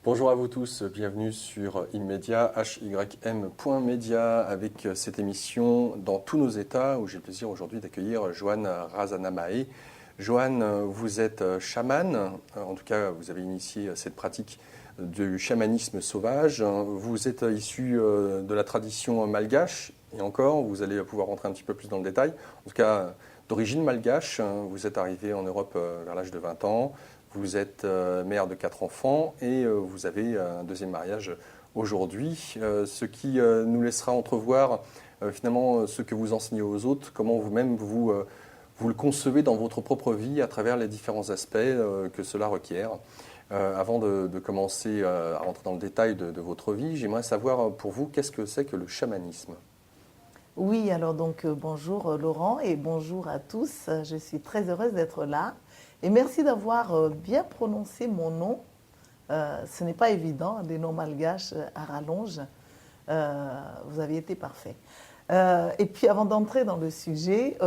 Bonjour à vous tous, bienvenue sur Inmedia, hym.media, avec cette émission dans tous nos états où j'ai le plaisir aujourd'hui d'accueillir Joanne Razanamae. Joanne, vous êtes chamane, en tout cas vous avez initié cette pratique du chamanisme sauvage. Vous êtes issu de la tradition malgache, et encore, vous allez pouvoir rentrer un petit peu plus dans le détail. En tout cas, d'origine malgache, vous êtes arrivé en Europe vers l'âge de 20 ans. Vous êtes mère de 4 enfants et vous avez un deuxième mariage aujourd'hui, ce qui nous laissera entrevoir finalement ce que vous enseignez aux autres, comment vous-même vous le concevez dans votre propre vie à travers les différents aspects que cela requiert. Avant de commencer à rentrer dans le détail de votre vie, j'aimerais savoir pour vous, qu'est-ce que c'est que le chamanisme ? Oui, alors donc bonjour Laurent et bonjour à tous. Je suis très heureuse d'être là. Et merci d'avoir bien prononcé mon nom. Ce n'est pas évident, des noms malgaches à rallonge. Vous avez été parfait. Et puis avant d'entrer dans le sujet,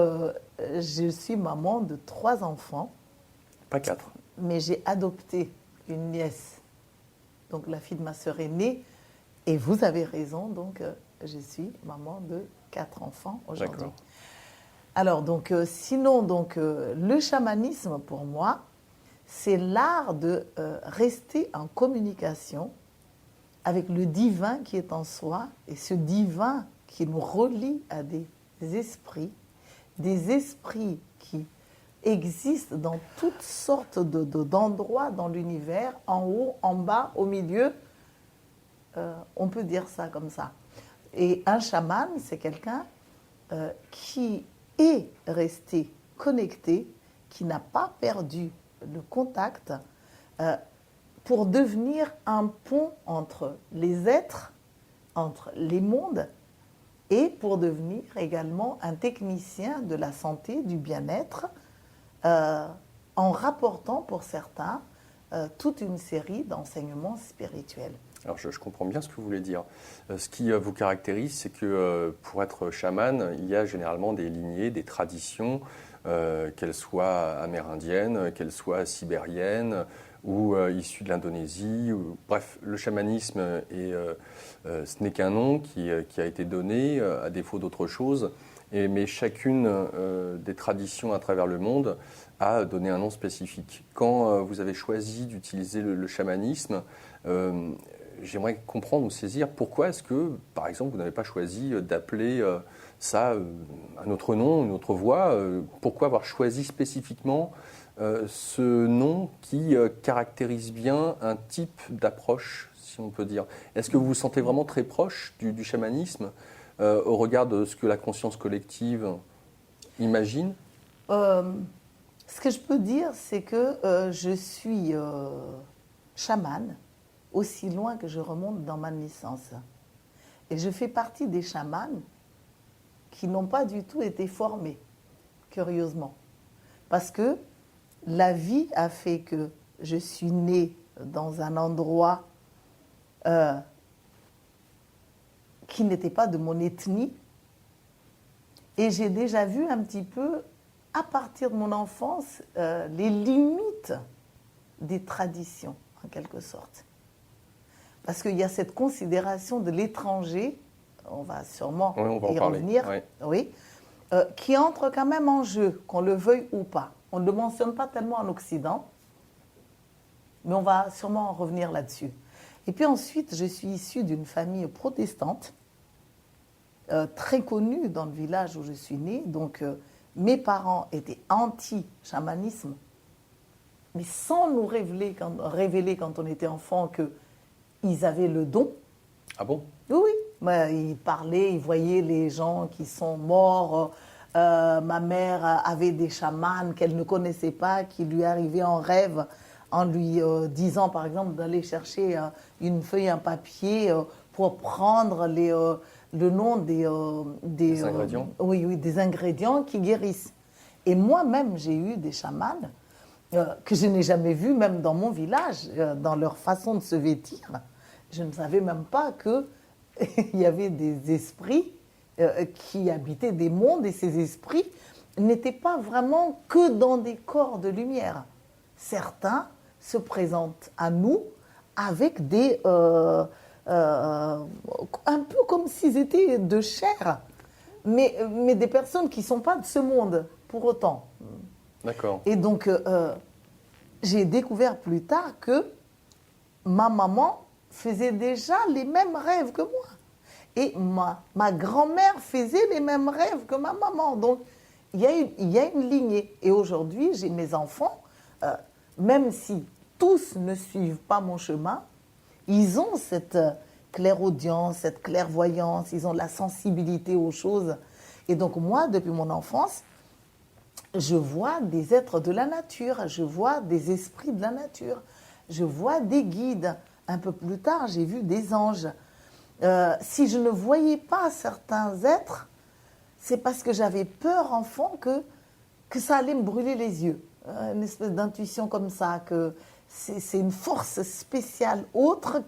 je suis maman de 3 enfants. Pas 4. Mais j'ai adopté une nièce. Donc la fille de ma sœur aînée. Et vous avez raison, donc je suis maman de 4 enfants aujourd'hui. D'accord. Alors, donc, le chamanisme, pour moi, c'est l'art de rester en communication avec le divin qui est en soi, et ce divin qui nous relie à des esprits qui existent dans toutes sortes d'endroits dans l'univers, en haut, en bas, au milieu. On peut dire ça comme ça. Et un chaman, c'est quelqu'un qui est resté connecté, qui n'a pas perdu le contact pour devenir un pont entre les êtres, entre les mondes, et pour devenir également un technicien de la santé, du bien-être, en rapportant pour certains toute une série d'enseignements spirituels. Alors je comprends bien ce que vous voulez dire. Ce qui vous caractérise, c'est que pour être chaman, il y a généralement des lignées, des traditions, qu'elles soient amérindiennes, qu'elles soient sibériennes ou issues de l'Indonésie. Bref, le chamanisme, ce n'est qu'un nom qui a été donné à défaut d'autre chose. Mais chacune des traditions à travers le monde a donné un nom spécifique. Quand vous avez choisi d'utiliser le chamanisme, j'aimerais comprendre ou saisir pourquoi est-ce que, par exemple, vous n'avez pas choisi d'appeler ça un autre nom, une autre voie. Pourquoi avoir choisi spécifiquement ce nom qui caractérise bien un type d'approche, si on peut dire. Est-ce que vous vous sentez vraiment très proche du chamanisme au regard de ce que la conscience collective imagine ? Ce que je peux dire, c'est que je suis chamane aussi loin que je remonte dans ma naissance. Et je fais partie des chamans qui n'ont pas du tout été formés, curieusement. Parce que la vie a fait que je suis née dans un endroit qui n'était pas de mon ethnie. Et j'ai déjà vu un petit peu, à partir de mon enfance, les limites des traditions, en quelque sorte. Parce qu'il y a cette considération de l'étranger, on va sûrement y revenir, oui, qui entre quand même en jeu, qu'on le veuille ou pas. On ne le mentionne pas tellement en Occident, mais on va sûrement en revenir là-dessus. Et puis ensuite, je suis issue d'une famille protestante, très connue dans le village où je suis née. Donc, mes parents étaient anti-chamanisme, mais sans nous révéler quand on était enfant qu'ils avaient le don. Ah bon ? Oui, ils parlaient, ils voyaient les gens qui sont morts. Ma mère avait des chamans qu'elle ne connaissait pas, qui lui arrivaient en rêve en lui disant, par exemple, d'aller chercher une feuille, un papier pour prendre le nom des ingrédients. Oui, des ingrédients qui guérissent. Et moi-même, j'ai eu des chamans que je n'ai jamais vus, même dans mon village, dans leur façon de se vêtir. Je ne savais même pas qu'il y avait des esprits qui habitaient des mondes, et ces esprits n'étaient pas vraiment que dans des corps de lumière. Certains se présentent à nous avec un peu comme s'ils étaient de chair, mais des personnes qui ne sont pas de ce monde, pour autant. D'accord. Et donc, j'ai découvert plus tard que ma maman faisait déjà les mêmes rêves que moi. Et ma grand-mère faisait les mêmes rêves que ma maman. Donc, il y a une lignée. Et aujourd'hui, j'ai mes enfants, même si tous ne suivent pas mon chemin, ils ont cette clairaudience, cette clairvoyance, ils ont de la sensibilité aux choses. Et donc, moi, depuis mon enfance, je vois des êtres de la nature, je vois des esprits de la nature, je vois des guides. Un peu plus tard, j'ai vu des anges. Si je ne voyais pas certains êtres, c'est parce que j'avais peur, enfant, que ça allait me brûler les yeux. Une espèce d'intuition comme ça, que c'est une force spéciale autre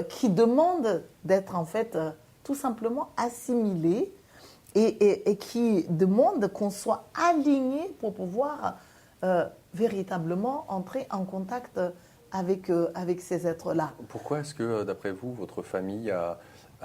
qui demande d'être en fait tout simplement assimilée et qui demande qu'on soit aligné pour pouvoir véritablement entrer en contact avec ces êtres-là. Pourquoi est-ce que, d'après vous, votre famille a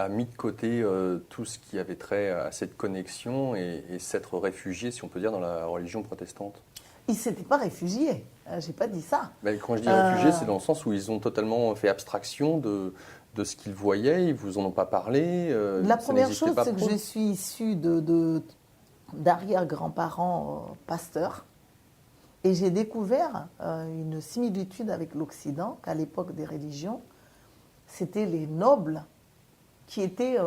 mis de côté tout ce qui avait trait à cette connexion et s'être réfugié, si on peut dire, dans la religion protestante? Ils ne s'étaient pas réfugiés, je n'ai pas dit ça. Ben, quand je dis réfugié, c'est dans le sens où ils ont totalement fait abstraction de ce qu'ils voyaient, ils ne vous en ont pas parlé. La première chose, c'est que je suis issue d'arrière-grands-parents pasteurs. Et j'ai découvert une similitude avec l'Occident, qu'à l'époque des religions, c'était les nobles qui étaient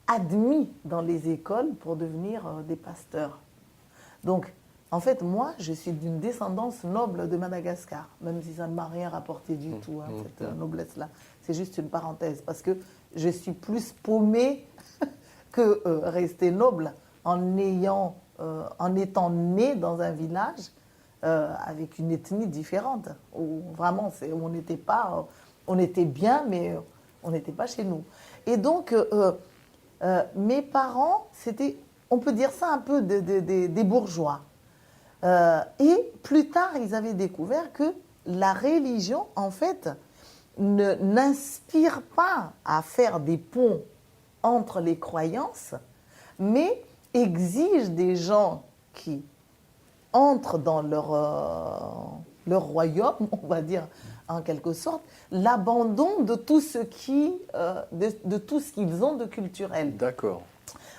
admis dans les écoles pour devenir des pasteurs. Donc, en fait, moi, je suis d'une descendance noble de Madagascar, même si ça ne m'a rien rapporté du tout, cette noblesse-là. C'est juste une parenthèse, parce que je suis plus paumée que restée noble en étant née dans un village avec une ethnie différente, où vraiment, on était bien, mais on n'était pas chez nous. Et donc, mes parents, on peut dire ça un peu des bourgeois. Et plus tard, ils avaient découvert que la religion, en fait, n'inspire pas à faire des ponts entre les croyances, mais exige des gens qui entrent dans leur royaume, on va dire en quelque sorte, l'abandon de tout ce de tout ce qu'ils ont de culturel. D'accord.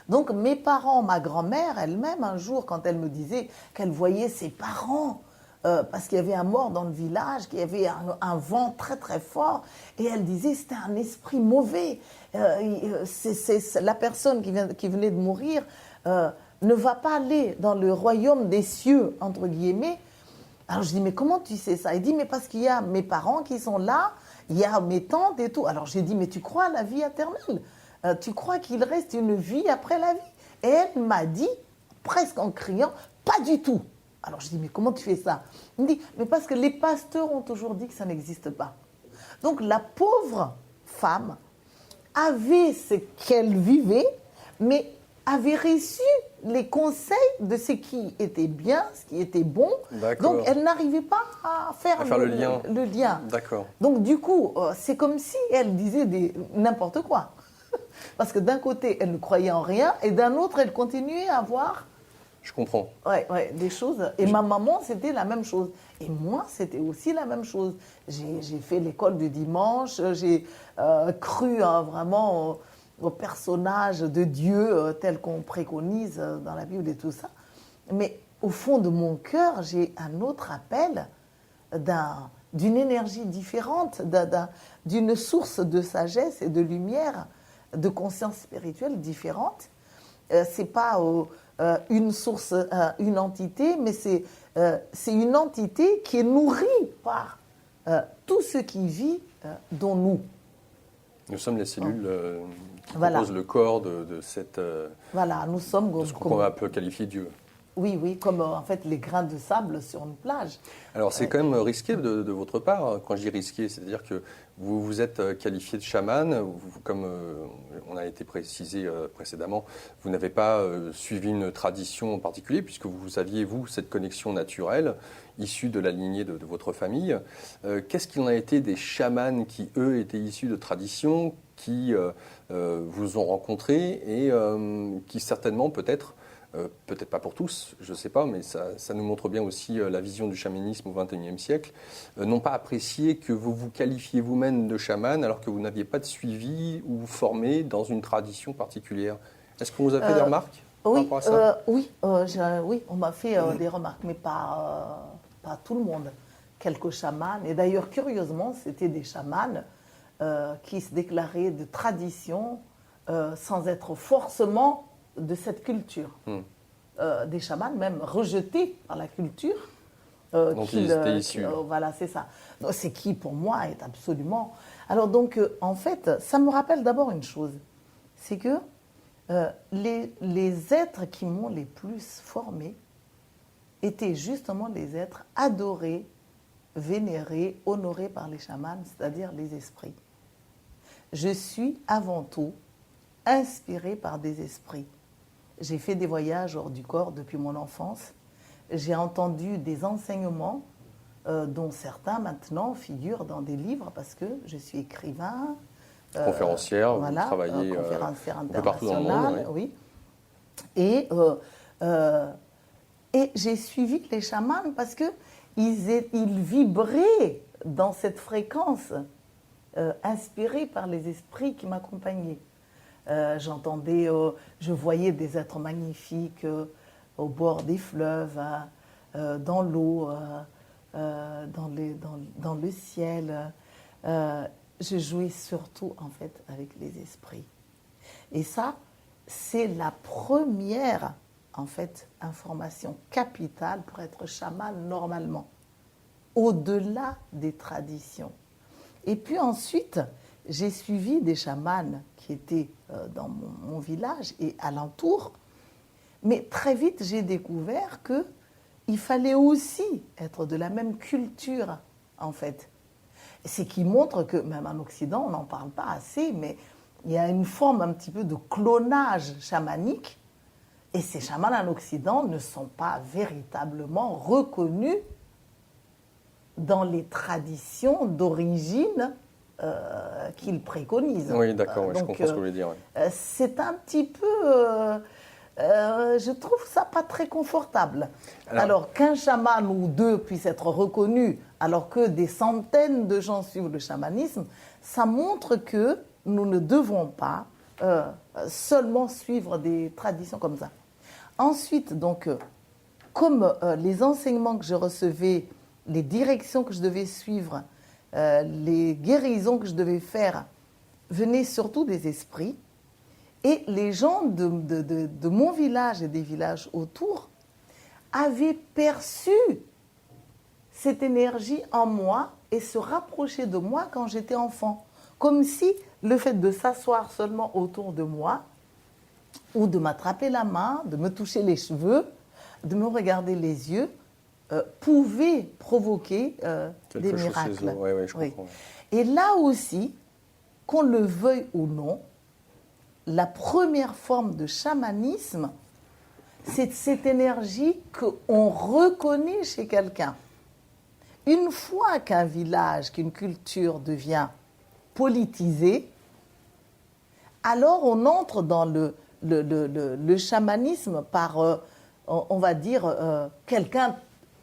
Donc mes parents, ma grand-mère elle-même, un jour, quand elle me disait qu'elle voyait ses parents, parce qu'il y avait un mort dans le village, qu'il y avait un vent très très fort, et elle disait c'était un esprit mauvais. La personne qui venait de mourir ne va pas aller dans le royaume des cieux, entre guillemets. Alors je dis, mais comment tu sais ça? Il dit, mais parce qu'il y a mes parents qui sont là, il y a mes tantes et tout. Alors j'ai dit, mais tu crois à la vie éternelle? Tu crois qu'il reste une vie après la vie? Et elle m'a dit, presque en criant, pas du tout. Alors je dis, mais comment tu fais ça? Il me dit, mais parce que les pasteurs ont toujours dit que ça n'existe pas. Donc la pauvre femme avait ce qu'elle vivait, mais avait reçu les conseils de ce qui était bien, ce qui était bon. D'accord. Donc elle n'arrivait pas à faire le lien. Le lien. D'accord. Donc du coup, c'est comme si elle disait n'importe quoi. Parce que d'un côté, elle ne croyait en rien, et d'un autre, elle continuait à voir. Je comprends. Ouais, des choses. Et ma maman, c'était la même chose. Et moi, c'était aussi la même chose. J'ai fait l'école du dimanche, j'ai cru vraiment au personnage de Dieu tel qu'on préconise dans la Bible et tout ça. Mais au fond de mon cœur, j'ai un autre appel d'une énergie différente, d'une source de sagesse et de lumière, de conscience spirituelle différente. C'est pas une source, une entité, mais c'est une entité qui est nourrie par tout ce qui vit dont nous. Nous sommes les cellules qui composent le corps de cette. Voilà, nous sommes de ce qu'on peut qualifier Dieu. oui, comme en fait les grains de sable sur une plage. Alors c'est quand même risqué de votre part, quand je dis risqué, c'est-à-dire que vous vous êtes qualifié de chaman, comme on a été précisé précédemment, vous n'avez pas suivi une tradition en particulier, puisque vous aviez, vous, cette connexion naturelle issue de la lignée de votre famille. Qu'est-ce qu'il en a été des chamans qui, eux, étaient issus de traditions, qui vous ont rencontré et qui certainement peut-être peut-être pas pour tous, je ne sais pas, mais ça nous montre bien aussi la vision du chamanisme au XXIe siècle, n'ont pas apprécié que vous vous qualifiez vous-même de chaman alors que vous n'aviez pas de suivi ou formé dans une tradition particulière. Est-ce qu'on vous a fait des remarques par rapport à ça? Oui, on m'a fait des remarques, mais pas tout le monde. Quelques chamans, et d'ailleurs curieusement, c'était des chamans qui se déclaraient de tradition sans être forcément de cette culture. Des chamans même rejetés par la culture. Donc ils étaient issus. Voilà, c'est ça. Donc, c'est qui pour moi est absolument... Alors donc, en fait, ça me rappelle d'abord une chose. C'est que les êtres qui m'ont les plus formés étaient justement les êtres adorés, vénérés, honorés par les chamans, c'est-à-dire les esprits. Je suis avant tout inspirée par des esprits. J'ai fait des voyages hors du corps depuis mon enfance. J'ai entendu des enseignements dont certains maintenant figurent dans des livres parce que je suis écrivain. Conférencière, voilà, vous travaillez conférencière un peu partout dans le monde. Oui. Et j'ai suivi les chamans parce qu'ils vibraient dans cette fréquence, inspirés par les esprits qui m'accompagnaient. J'entendais, je voyais des êtres magnifiques au bord des fleuves, dans l'eau, dans le ciel. Je jouais surtout en fait avec les esprits. Et ça, c'est la première en fait information capitale pour être chaman normalement, au-delà des traditions. Et puis ensuite, j'ai suivi des chamans qui étaient dans mon village et alentour, mais très vite j'ai découvert qu'il fallait aussi être de la même culture en fait. Ce qui montre que même en Occident, on n'en parle pas assez, mais il y a une forme un petit peu de clonage chamanique, et ces chamans en Occident ne sont pas véritablement reconnus dans les traditions d'origine qu'ils préconisent. Oui, d'accord, je comprends ce que vous voulez dire. Ouais. C'est un petit peu... je trouve ça pas très confortable. Alors qu'un chaman ou deux puissent être reconnus, alors que des centaines de gens suivent le chamanisme, ça montre que nous ne devons pas seulement suivre des traditions comme ça. Ensuite, donc, comme les enseignements que je recevais, les directions que je devais suivre, les guérisons que je devais faire venaient surtout des esprits. Et les gens de mon village et des villages autour avaient perçu cette énergie en moi et se rapprochaient de moi quand j'étais enfant. Comme si le fait de s'asseoir seulement autour de moi, ou de m'attraper la main, de me toucher les cheveux, de me regarder les yeux, pouvait provoquer des miracles. Oui, je comprends. Et là aussi, qu'on le veuille ou non, la première forme de chamanisme, c'est cette énergie qu'on reconnaît chez quelqu'un. Une fois qu'un village, qu'une culture devient politisée, alors on entre dans le chamanisme par, on va dire, quelqu'un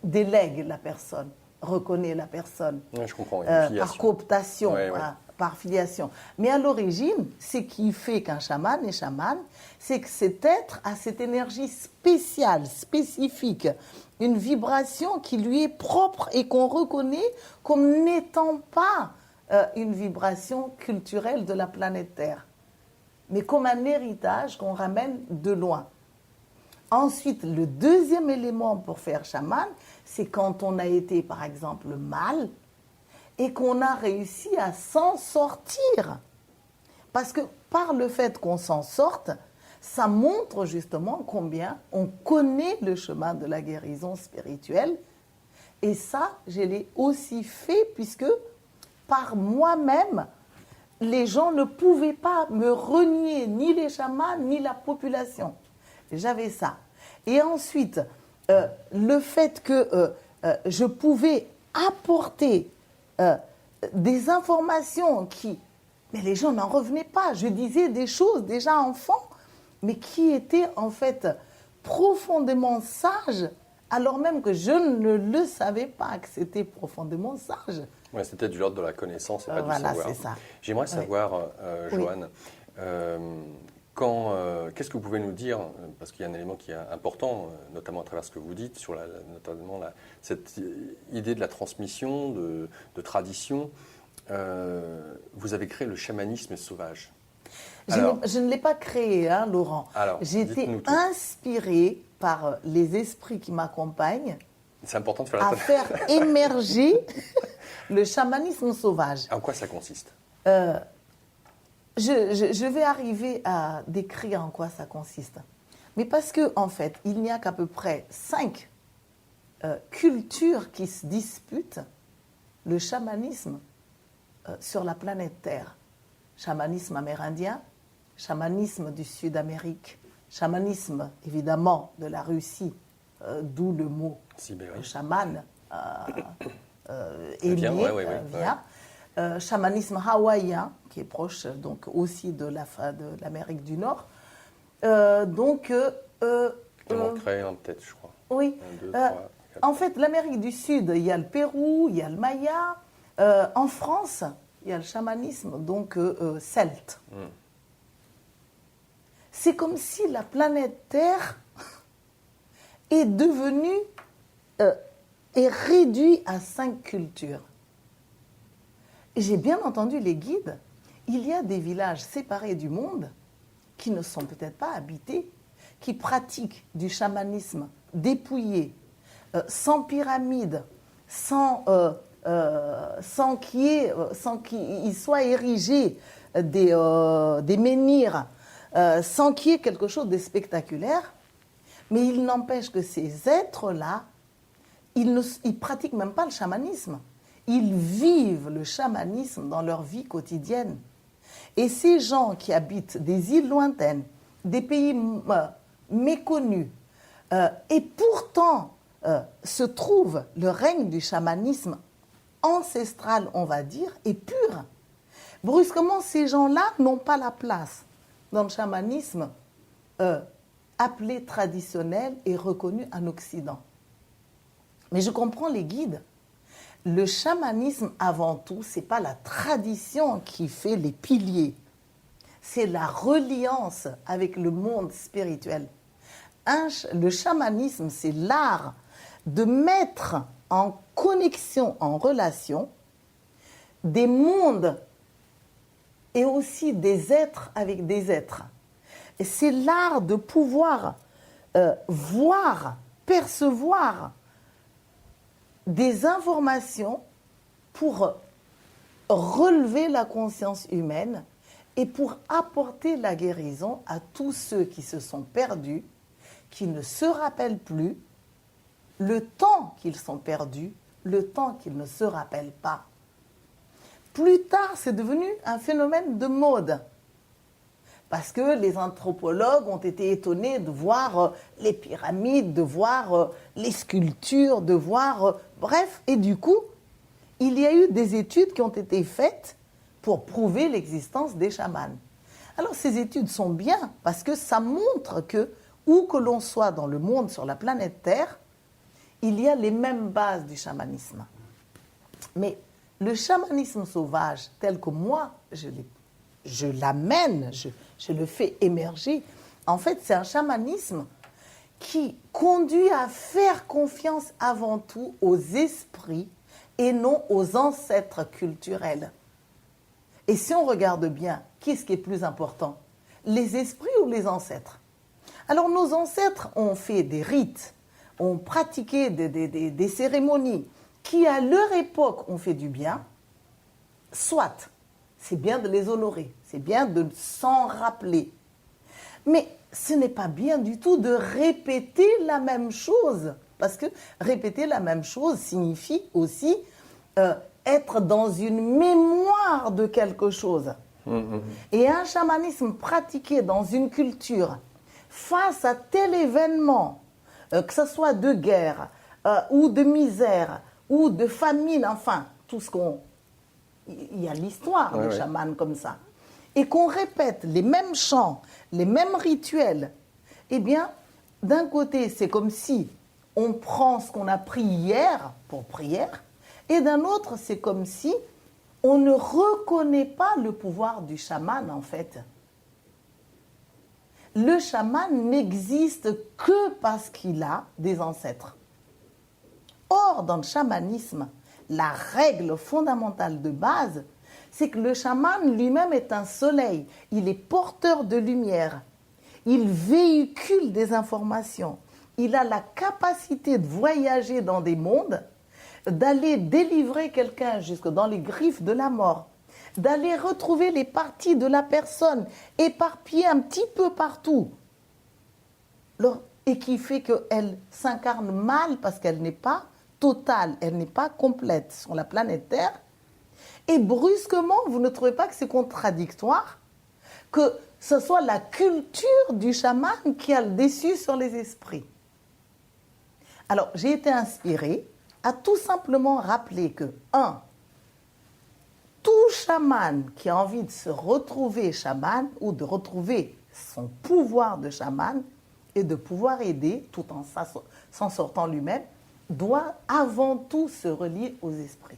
délègue la personne, reconnaît la personne. Oui, je comprends. Par cooptation. Ouais. Par filiation. Mais à l'origine, ce qui fait qu'un chaman est chaman, c'est que cet être a cette énergie spéciale, spécifique, une vibration qui lui est propre et qu'on reconnaît comme n'étant pas une vibration culturelle de la planète Terre, mais comme un héritage qu'on ramène de loin. Ensuite, le deuxième élément pour faire chaman, c'est quand on a été, par exemple, mal, et qu'on a réussi à s'en sortir. Parce que par le fait qu'on s'en sorte, ça montre justement combien on connaît le chemin de la guérison spirituelle. Et ça, je l'ai aussi fait puisque par moi-même, les gens ne pouvaient pas me renier, ni les chamans, ni la population. J'avais ça. Et ensuite, le fait que je pouvais apporter des informations qui... Mais les gens n'en revenaient pas. Je disais des choses déjà enfant, mais qui étaient en fait profondément sages, alors même que je ne le savais pas que c'était profondément sage. Ouais, c'était de l'ordre de la connaissance et pas du Voilà, savoir. c'est ça. J'aimerais savoir, Joanne, qu'est-ce que vous pouvez nous dire, parce qu'il y a un élément qui est important, notamment à travers ce que vous dites, sur notamment cette idée de la transmission, de tradition. Vous avez créé le chamanisme sauvage. Je ne l'ai pas créé, hein, Laurent. J'ai été inspirée par les esprits qui m'accompagnent. C'est important de faire la à faire émerger le chamanisme sauvage. En quoi ça consiste ? Je vais arriver à décrire en quoi ça consiste. Mais parce qu'en fait, il n'y a qu'à peu près 5 cultures qui se disputent le chamanisme sur la planète Terre. Chamanisme amérindien, chamanisme du Sud-Amérique, chamanisme évidemment de la Russie, d'où le mot chaman vient. Chamanisme hawaïen, qui est proche donc aussi de l'Amérique du Nord. J'en manquerait un peut-être, je crois. Oui. 1, 2, 3, 4. En fait, l'Amérique du Sud, il y a le Pérou, il y a le Maya. En France, il y a le chamanisme, donc celte. C'est comme si la planète Terre est devenue, est réduite à 5 cultures. Et j'ai bien entendu les guides, il y a des villages séparés du monde qui ne sont peut-être pas habités, qui pratiquent du chamanisme dépouillé, sans pyramide, sans qu'il soit érigé des menhirs, sans qu'il y ait quelque chose de spectaculaire. Mais il n'empêche que ces êtres-là, ils ne pratiquent même pas le chamanisme. Ils vivent le chamanisme dans leur vie quotidienne. Et ces gens qui habitent des îles lointaines, des pays méconnus, et pourtant se trouve le règne du chamanisme ancestral, on va dire, et pur. Brusquement, ces gens-là n'ont pas la place dans le chamanisme appelé traditionnel et reconnu en Occident. Mais je comprends les guides. Le chamanisme, avant tout, ce n'est pas la tradition qui fait les piliers. C'est la reliance avec le monde spirituel. Le chamanisme, c'est l'art de mettre en connexion, en relation, des mondes et aussi des êtres avec des êtres. Et c'est l'art de pouvoir voir, percevoir des informations pour relever la conscience humaine et pour apporter la guérison à tous ceux qui se sont perdus, qui ne se rappellent plus, le temps qu'ils sont perdus, le temps qu'ils ne se rappellent pas. Plus tard, c'est devenu un phénomène de mode. Parce que les anthropologues ont été étonnés de voir les pyramides, de voir les sculptures, de voir... bref, et du coup, il y a eu des études qui ont été faites pour prouver l'existence des chamans. Alors ces études sont bien parce que ça montre que, où que l'on soit dans le monde, sur la planète Terre, il y a les mêmes bases du chamanisme. Mais le chamanisme sauvage, tel que moi, je l'amène, je le fais émerger. En fait, c'est un chamanisme qui conduit à faire confiance avant tout aux esprits et non aux ancêtres culturels. Et si on regarde bien, qu'est-ce qui est plus important ? Les esprits ou les ancêtres ? Alors nos ancêtres ont fait des rites, ont pratiqué des cérémonies qui, à leur époque, ont fait du bien. Soit, c'est bien de les honorer, c'est bien de s'en rappeler. Mais ce n'est pas bien du tout de répéter la même chose. Parce que répéter la même chose signifie aussi être dans une mémoire de quelque chose. Et un chamanisme pratiqué dans une culture face à tel événement, que ce soit de guerre ou de misère ou de famine, enfin, tout ce qu'on... Il y a l'histoire des chamans comme ça. Et qu'on répète les mêmes chants, les mêmes rituels, eh bien, d'un côté, c'est comme si on prend ce qu'on a pris hier pour prière, et d'un autre, c'est comme si on ne reconnaît pas le pouvoir du chaman, en fait. Le chaman n'existe que parce qu'il a des ancêtres. Or, dans le chamanisme, la règle fondamentale de base, c'est que le chaman lui-même est un soleil. Il est porteur de lumière. Il véhicule des informations. Il a la capacité de voyager dans des mondes, d'aller délivrer quelqu'un jusque dans les griffes de la mort, d'aller retrouver les parties de la personne éparpillées un petit peu partout, et qui fait qu'elle s'incarne mal parce qu'elle n'est pas totale, elle n'est pas complète sur la planète Terre. Et brusquement, vous ne trouvez pas que c'est contradictoire que ce soit la culture du chaman qui a le dessus sur les esprits? Alors, j'ai été inspirée à tout simplement rappeler que, tout chaman qui a envie de se retrouver chaman ou de retrouver son pouvoir de chaman et de pouvoir aider tout en s'en sortant lui-même, doit avant tout se relier aux esprits.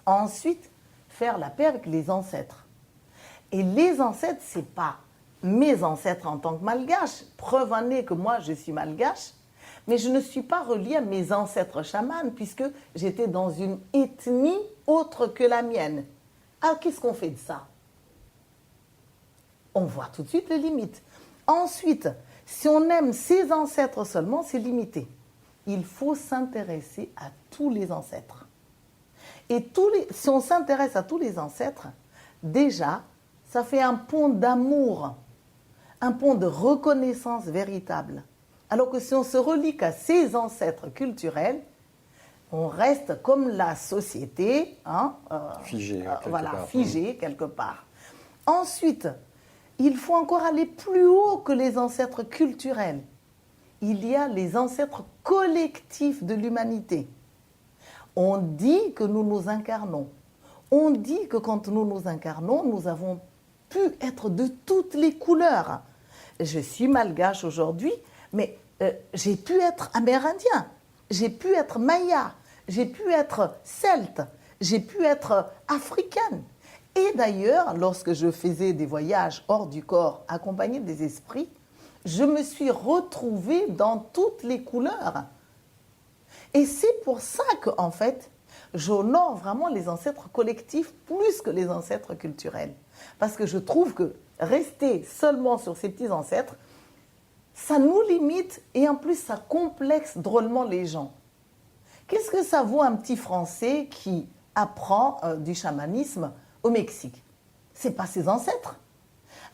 Ensuite, faire la paix avec les ancêtres. Et les ancêtres, ce n'est pas mes ancêtres en tant que malgache. Preuve en est que moi, je suis malgache, mais je ne suis pas reliée à mes ancêtres chamans puisque j'étais dans une ethnie autre que la mienne. Alors, qu'est-ce qu'on fait de ça? On voit tout de suite les limites. Ensuite, si on aime ses ancêtres seulement, c'est limité. Il faut s'intéresser à tous les ancêtres. Et si on s'intéresse à tous les ancêtres, déjà, ça fait un pont d'amour, un pont de reconnaissance véritable. Alors que si on se relie qu'à ses ancêtres culturels, on reste comme la société, figée, figée quelque part. Ensuite, il faut encore aller plus haut que les ancêtres culturels. Il y a les ancêtres collectifs de l'humanité. On dit que nous nous incarnons. On dit que quand nous nous incarnons, nous avons pu être de toutes les couleurs. Je suis malgache aujourd'hui, mais j'ai pu être amérindien, j'ai pu être maya, j'ai pu être celte, j'ai pu être africaine. Et d'ailleurs, lorsque je faisais des voyages hors du corps accompagnés des esprits, je me suis retrouvée dans toutes les couleurs. Et c'est pour ça qu'en fait, j'honore vraiment les ancêtres collectifs plus que les ancêtres culturels. Parce que je trouve que rester seulement sur ces petits ancêtres, ça nous limite et en plus ça complexe drôlement les gens. Qu'est-ce que ça vaut un petit Français qui apprend du chamanisme au Mexique? C'est pas ses ancêtres.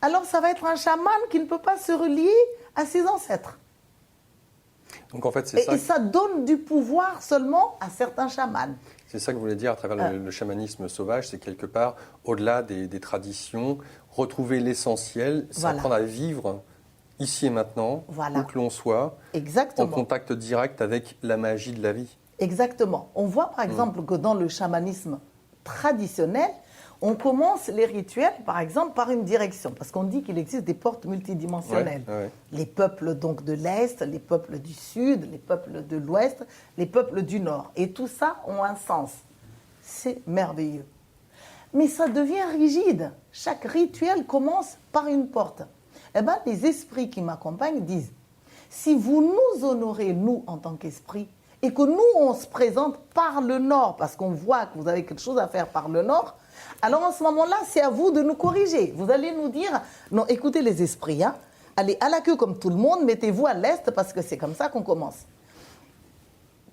Alors ça va être un chaman qui ne peut pas se relier à ses ancêtres. Donc en fait, c'est ça. Et ça donne du pouvoir seulement à certains chamans. C'est ça que vous voulez dire à travers le chamanisme sauvage, c'est quelque part, au-delà des traditions, retrouver l'essentiel, c'est apprendre à vivre ici et maintenant, où que l'on soit, en contact direct avec la magie de la vie. Exactement. On voit par exemple que dans le chamanisme traditionnel, on commence les rituels, par exemple, par une direction, parce qu'on dit qu'il existe des portes multidimensionnelles. Les peuples donc de l'Est, les peuples du Sud, les peuples de l'Ouest, les peuples du Nord. Et tout ça ont un sens. C'est merveilleux. Mais ça devient rigide. Chaque rituel commence par une porte. Eh bien, les esprits qui m'accompagnent disent, si vous nous honorez, nous, en tant qu'esprits, et que nous, on se présente par le Nord, parce qu'on voit que vous avez quelque chose à faire par le Nord, alors en ce moment-là, c'est à vous de nous corriger. Vous allez nous dire, non, écoutez les esprits, allez à la queue comme tout le monde, mettez-vous à l'Est parce que c'est comme ça qu'on commence.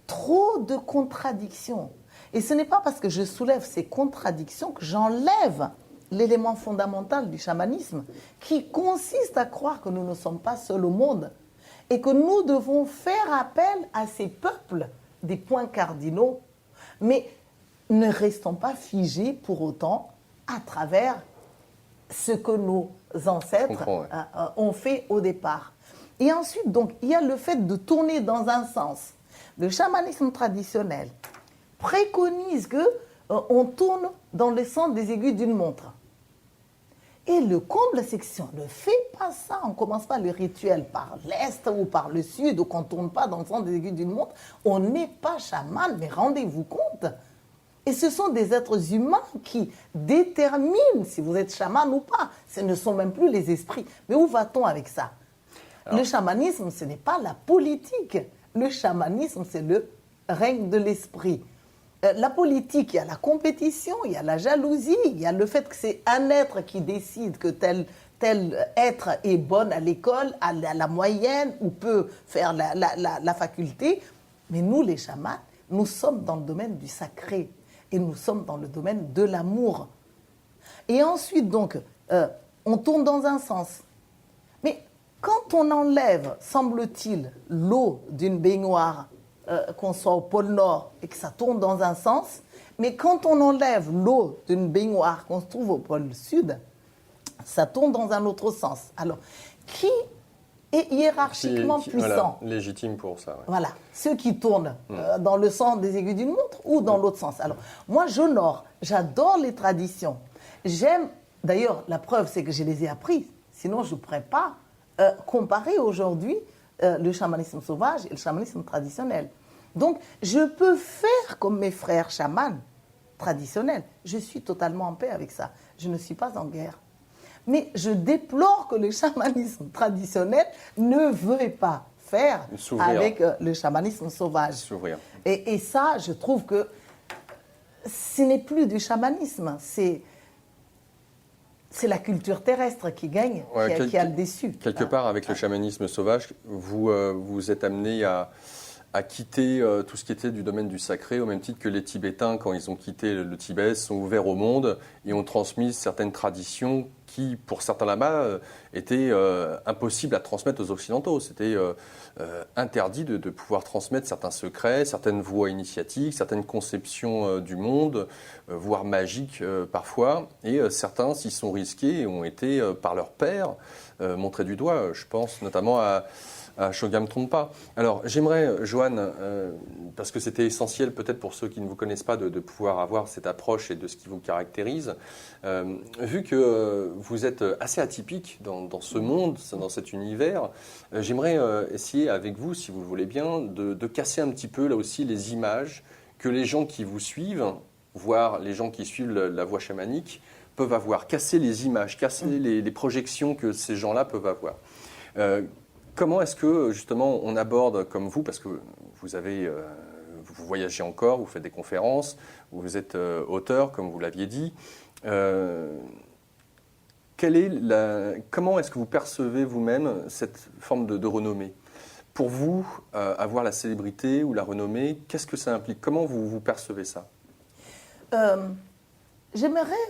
Trop de contradictions. Et ce n'est pas parce que je soulève ces contradictions que j'enlève l'élément fondamental du chamanisme, qui consiste à croire que nous ne sommes pas seuls au monde et que nous devons faire appel à ces peuples des points cardinaux, mais ne restons pas figés pour autant à travers ce que nos ancêtres ont fait au départ. Et ensuite, donc, il y a le fait de tourner dans un sens. Le chamanisme traditionnel préconise qu'on tourne dans le sens des aiguilles d'une montre. Et le comble, c'est que si on ne fait pas ça, on ne commence pas le rituel par l'est ou par le sud, ou qu'on ne tourne pas dans le sens des aiguilles d'une montre, on n'est pas chaman, mais rendez-vous compte. Et ce sont des êtres humains qui déterminent si vous êtes chaman ou pas. Ce ne sont même plus les esprits. Mais où va-t-on avec ça? Le chamanisme, ce n'est pas la politique. Le chamanisme, c'est le règne de l'esprit. La politique, il y a la compétition, il y a la jalousie, il y a le fait que c'est un être qui décide que tel être est bon à l'école, à la moyenne, ou peut faire la faculté. Mais nous, les chamans, nous sommes dans le domaine du sacré. Et nous sommes dans le domaine de l'amour. Et ensuite, donc, on tourne dans un sens. Mais quand on enlève, semble-t-il, l'eau d'une baignoire, qu'on soit au pôle Nord et que ça tourne dans un sens, mais quand on enlève l'eau d'une baignoire qu'on se trouve au pôle Sud, ça tourne dans un autre sens. Alors, qui est hiérarchiquement puissant? Voilà, légitime pour ça. Ouais. Voilà, ceux qui tournent dans le sens des aiguilles d'une montre ou dans l'autre sens. Alors, moi, j'honore, j'adore les traditions. J'aime, d'ailleurs, la preuve, c'est que je les ai apprises. Sinon, je ne pourrais pas comparer aujourd'hui le chamanisme sauvage et le chamanisme traditionnel. Donc, je peux faire comme mes frères chamans traditionnels. Je suis totalement en paix avec ça. Je ne suis pas en guerre. Mais je déplore que le chamanisme traditionnel ne veuille pas faire avec le chamanisme sauvage. Et ça, je trouve que ce n'est plus du chamanisme, c'est la culture terrestre qui gagne, qui a le dessus. Quelque part, avec le chamanisme sauvage, vous êtes amené à quitter tout ce qui était du domaine du sacré, au même titre que les Tibétains, quand ils ont quitté le Tibet, sont ouverts au monde et ont transmis certaines traditions qui, pour certains là-bas, étaient impossibles à transmettre aux Occidentaux. C'était interdit de pouvoir transmettre certains secrets, certaines voies initiatiques, certaines conceptions du monde, voire magiques parfois. Et certains s'y sont risqués et ont été, par leur père, montrés du doigt. Je pense notamment à Chogyam Trungpa. Alors, j'aimerais, Joanne, parce que c'était essentiel peut-être pour ceux qui ne vous connaissent pas de pouvoir avoir cette approche et de ce qui vous caractérise, vu que vous êtes assez atypique dans ce monde, dans cet univers, j'aimerais essayer avec vous, si vous le voulez bien, de casser un petit peu là aussi les images que les gens qui vous suivent, voire les gens qui suivent la voie chamanique, peuvent avoir, casser les images, casser les projections que ces gens-là peuvent avoir. Comment est-ce que, justement, on aborde comme vous, parce que vous voyagez encore, vous faites des conférences, vous êtes auteur, comme vous l'aviez dit. Comment est-ce que vous percevez vous-même cette forme de renommée? Pour vous, avoir la célébrité ou la renommée, qu'est-ce que ça implique? Comment vous percevez ça? J'aimerais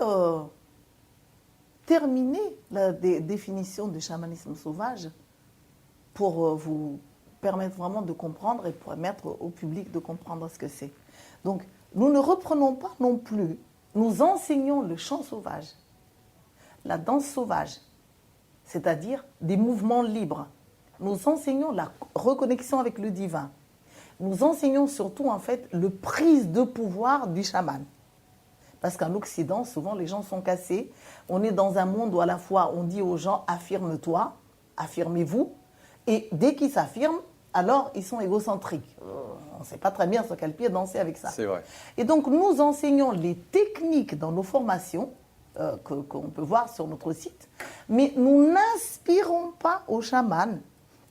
terminer la définition du chamanisme sauvage pour vous permettre vraiment de comprendre et permettre au public de comprendre ce que c'est. Donc, nous ne reprenons pas non plus, nous enseignons le chant sauvage, la danse sauvage, c'est-à-dire des mouvements libres. Nous enseignons la reconnexion avec le divin. Nous enseignons surtout, en fait, le prise de pouvoir du chaman. Parce qu'en Occident, souvent, les gens sont cassés. On est dans un monde où, à la fois, on dit aux gens « affirme-toi »,« affirmez-vous », et dès qu'ils s'affirment, alors ils sont égocentriques. On ne sait pas très bien sur quel pied danser avec ça. C'est vrai. Et donc nous enseignons les techniques dans nos formations, qu'on peut voir sur notre site, mais nous n'inspirons pas aux chamans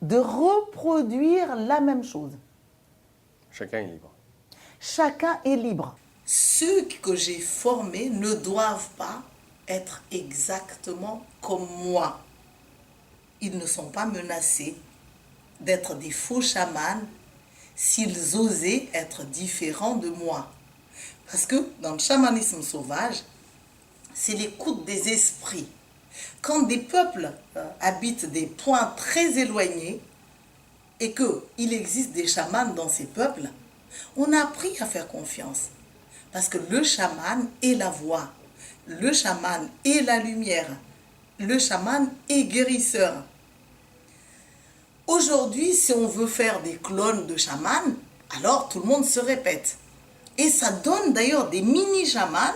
de reproduire la même chose. Chacun est libre. Chacun est libre. Ceux que j'ai formés ne doivent pas être exactement comme moi. Ils ne sont pas menacés d'être des faux chamans s'ils osaient être différents de moi. Parce que dans le chamanisme sauvage, c'est l'écoute des esprits. Quand des peuples habitent des points très éloignés et qu'il existe des chamans dans ces peuples, on a appris à faire confiance. Parce que le chaman est la voix, le chaman est la lumière, le chaman est guérisseur. Aujourd'hui, si on veut faire des clones de chamans, alors tout le monde se répète. Et ça donne d'ailleurs des mini-chamans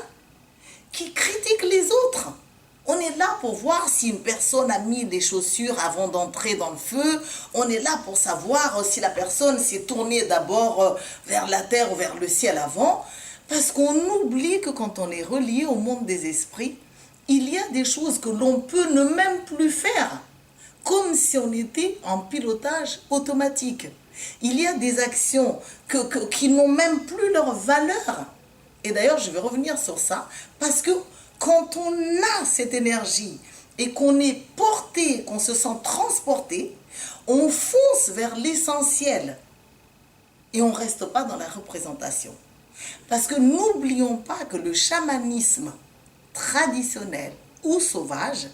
qui critiquent les autres. On est là pour voir si une personne a mis des chaussures avant d'entrer dans le feu. On est là pour savoir si la personne s'est tournée d'abord vers la terre ou vers le ciel avant. Parce qu'on oublie que quand on est relié au monde des esprits, il y a des choses que l'on peut ne même plus faire. Comme si on était en pilotage automatique. Il y a des actions qui n'ont même plus leur valeur. Et d'ailleurs, je vais revenir sur ça, parce que quand on a cette énergie et qu'on est porté, qu'on se sent transporté, on fonce vers l'essentiel et on ne reste pas dans la représentation. Parce que n'oublions pas que le chamanisme traditionnel ou sauvage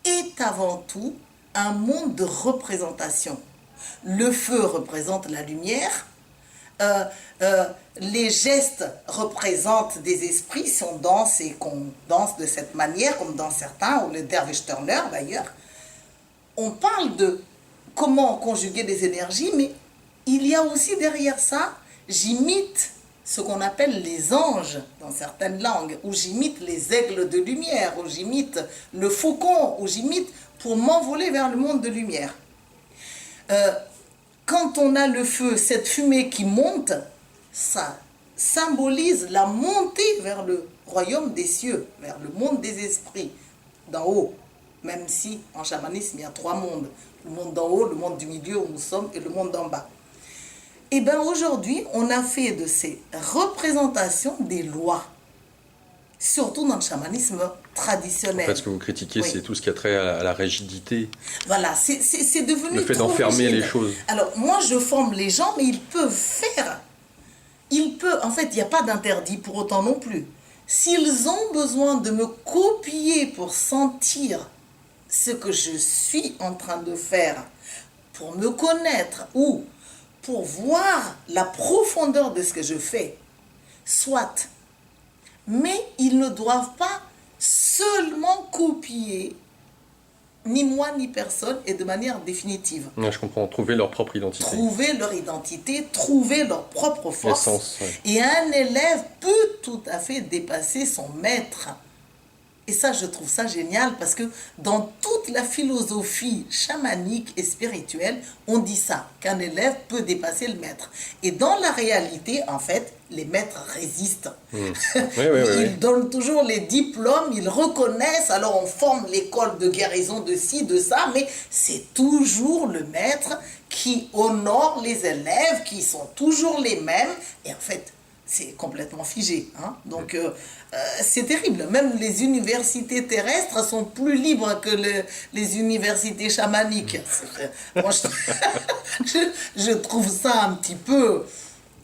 est avant tout un monde de représentation. Le feu représente la lumière, les gestes représentent des esprits, si on danse et qu'on danse de cette manière, comme dans certains, ou le Dervish Turner d'ailleurs. On parle de comment conjuguer des énergies, mais il y a aussi derrière ça, j'imite ce qu'on appelle les anges dans certaines langues, ou j'imite les aigles de lumière, ou j'imite le faucon, ou j'imite pour m'envoler vers le monde de lumière. Quand on a le feu, cette fumée qui monte, ça symbolise la montée vers le royaume des cieux, vers le monde des esprits, d'en haut. Même si en chamanisme, il y a 3 mondes. Le monde d'en haut, le monde du milieu où nous sommes et le monde d'en bas. Et bien aujourd'hui, on a fait de ces représentations des lois. Surtout dans le chamanisme traditionnel. En fait, ce que vous critiquez, oui, c'est tout ce qui a trait à la rigidité. Voilà, c'est devenu le fait d'enfermer les choses. Alors, moi, je forme les gens, mais ils peuvent faire. En fait, il n'y a pas d'interdit pour autant non plus. S'ils ont besoin de me copier pour sentir ce que je suis en train de faire, pour me connaître ou pour voir la profondeur de ce que je fais, soit. Mais ils ne doivent pas seulement copier, ni moi ni personne, et de manière définitive. Ouais, je comprends, trouver leur propre identité. Trouver leur identité, trouver leur propre force. L'essence, ouais. Et un élève peut tout à fait dépasser son maître. Et ça, je trouve ça génial parce que dans toute la philosophie chamanique et spirituelle, on dit ça, qu'un élève peut dépasser le maître. Et dans la réalité, en fait, les maîtres résistent. Oui, Ils donnent toujours les diplômes, ils reconnaissent, alors on forme l'école de guérison de ci, de ça, mais c'est toujours le maître qui honore les élèves, qui sont toujours les mêmes. Et en fait, c'est complètement figé. Hein? Donc, c'est terrible. Même les universités terrestres sont plus libres que les universités chamaniques. Moi, je trouve ça un petit peu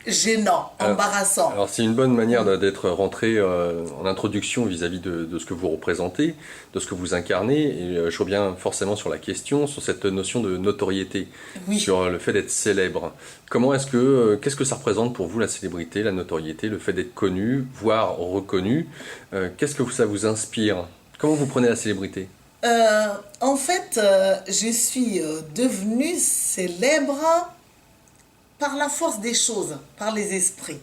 gênant, embarrassant. Alors, c'est une bonne manière d'être rentré en introduction vis-à-vis de ce que vous représentez, de ce que vous incarnez. Et je reviens forcément sur la question, sur cette notion de notoriété, oui, sur le fait d'être célèbre. Qu'est-ce que ça représente pour vous, la célébrité, la notoriété, le fait d'être connu, voire reconnu? Qu'est-ce que ça vous inspire? Comment vous prenez la célébrité? En fait, je suis devenue célèbre par la force des choses, par les esprits.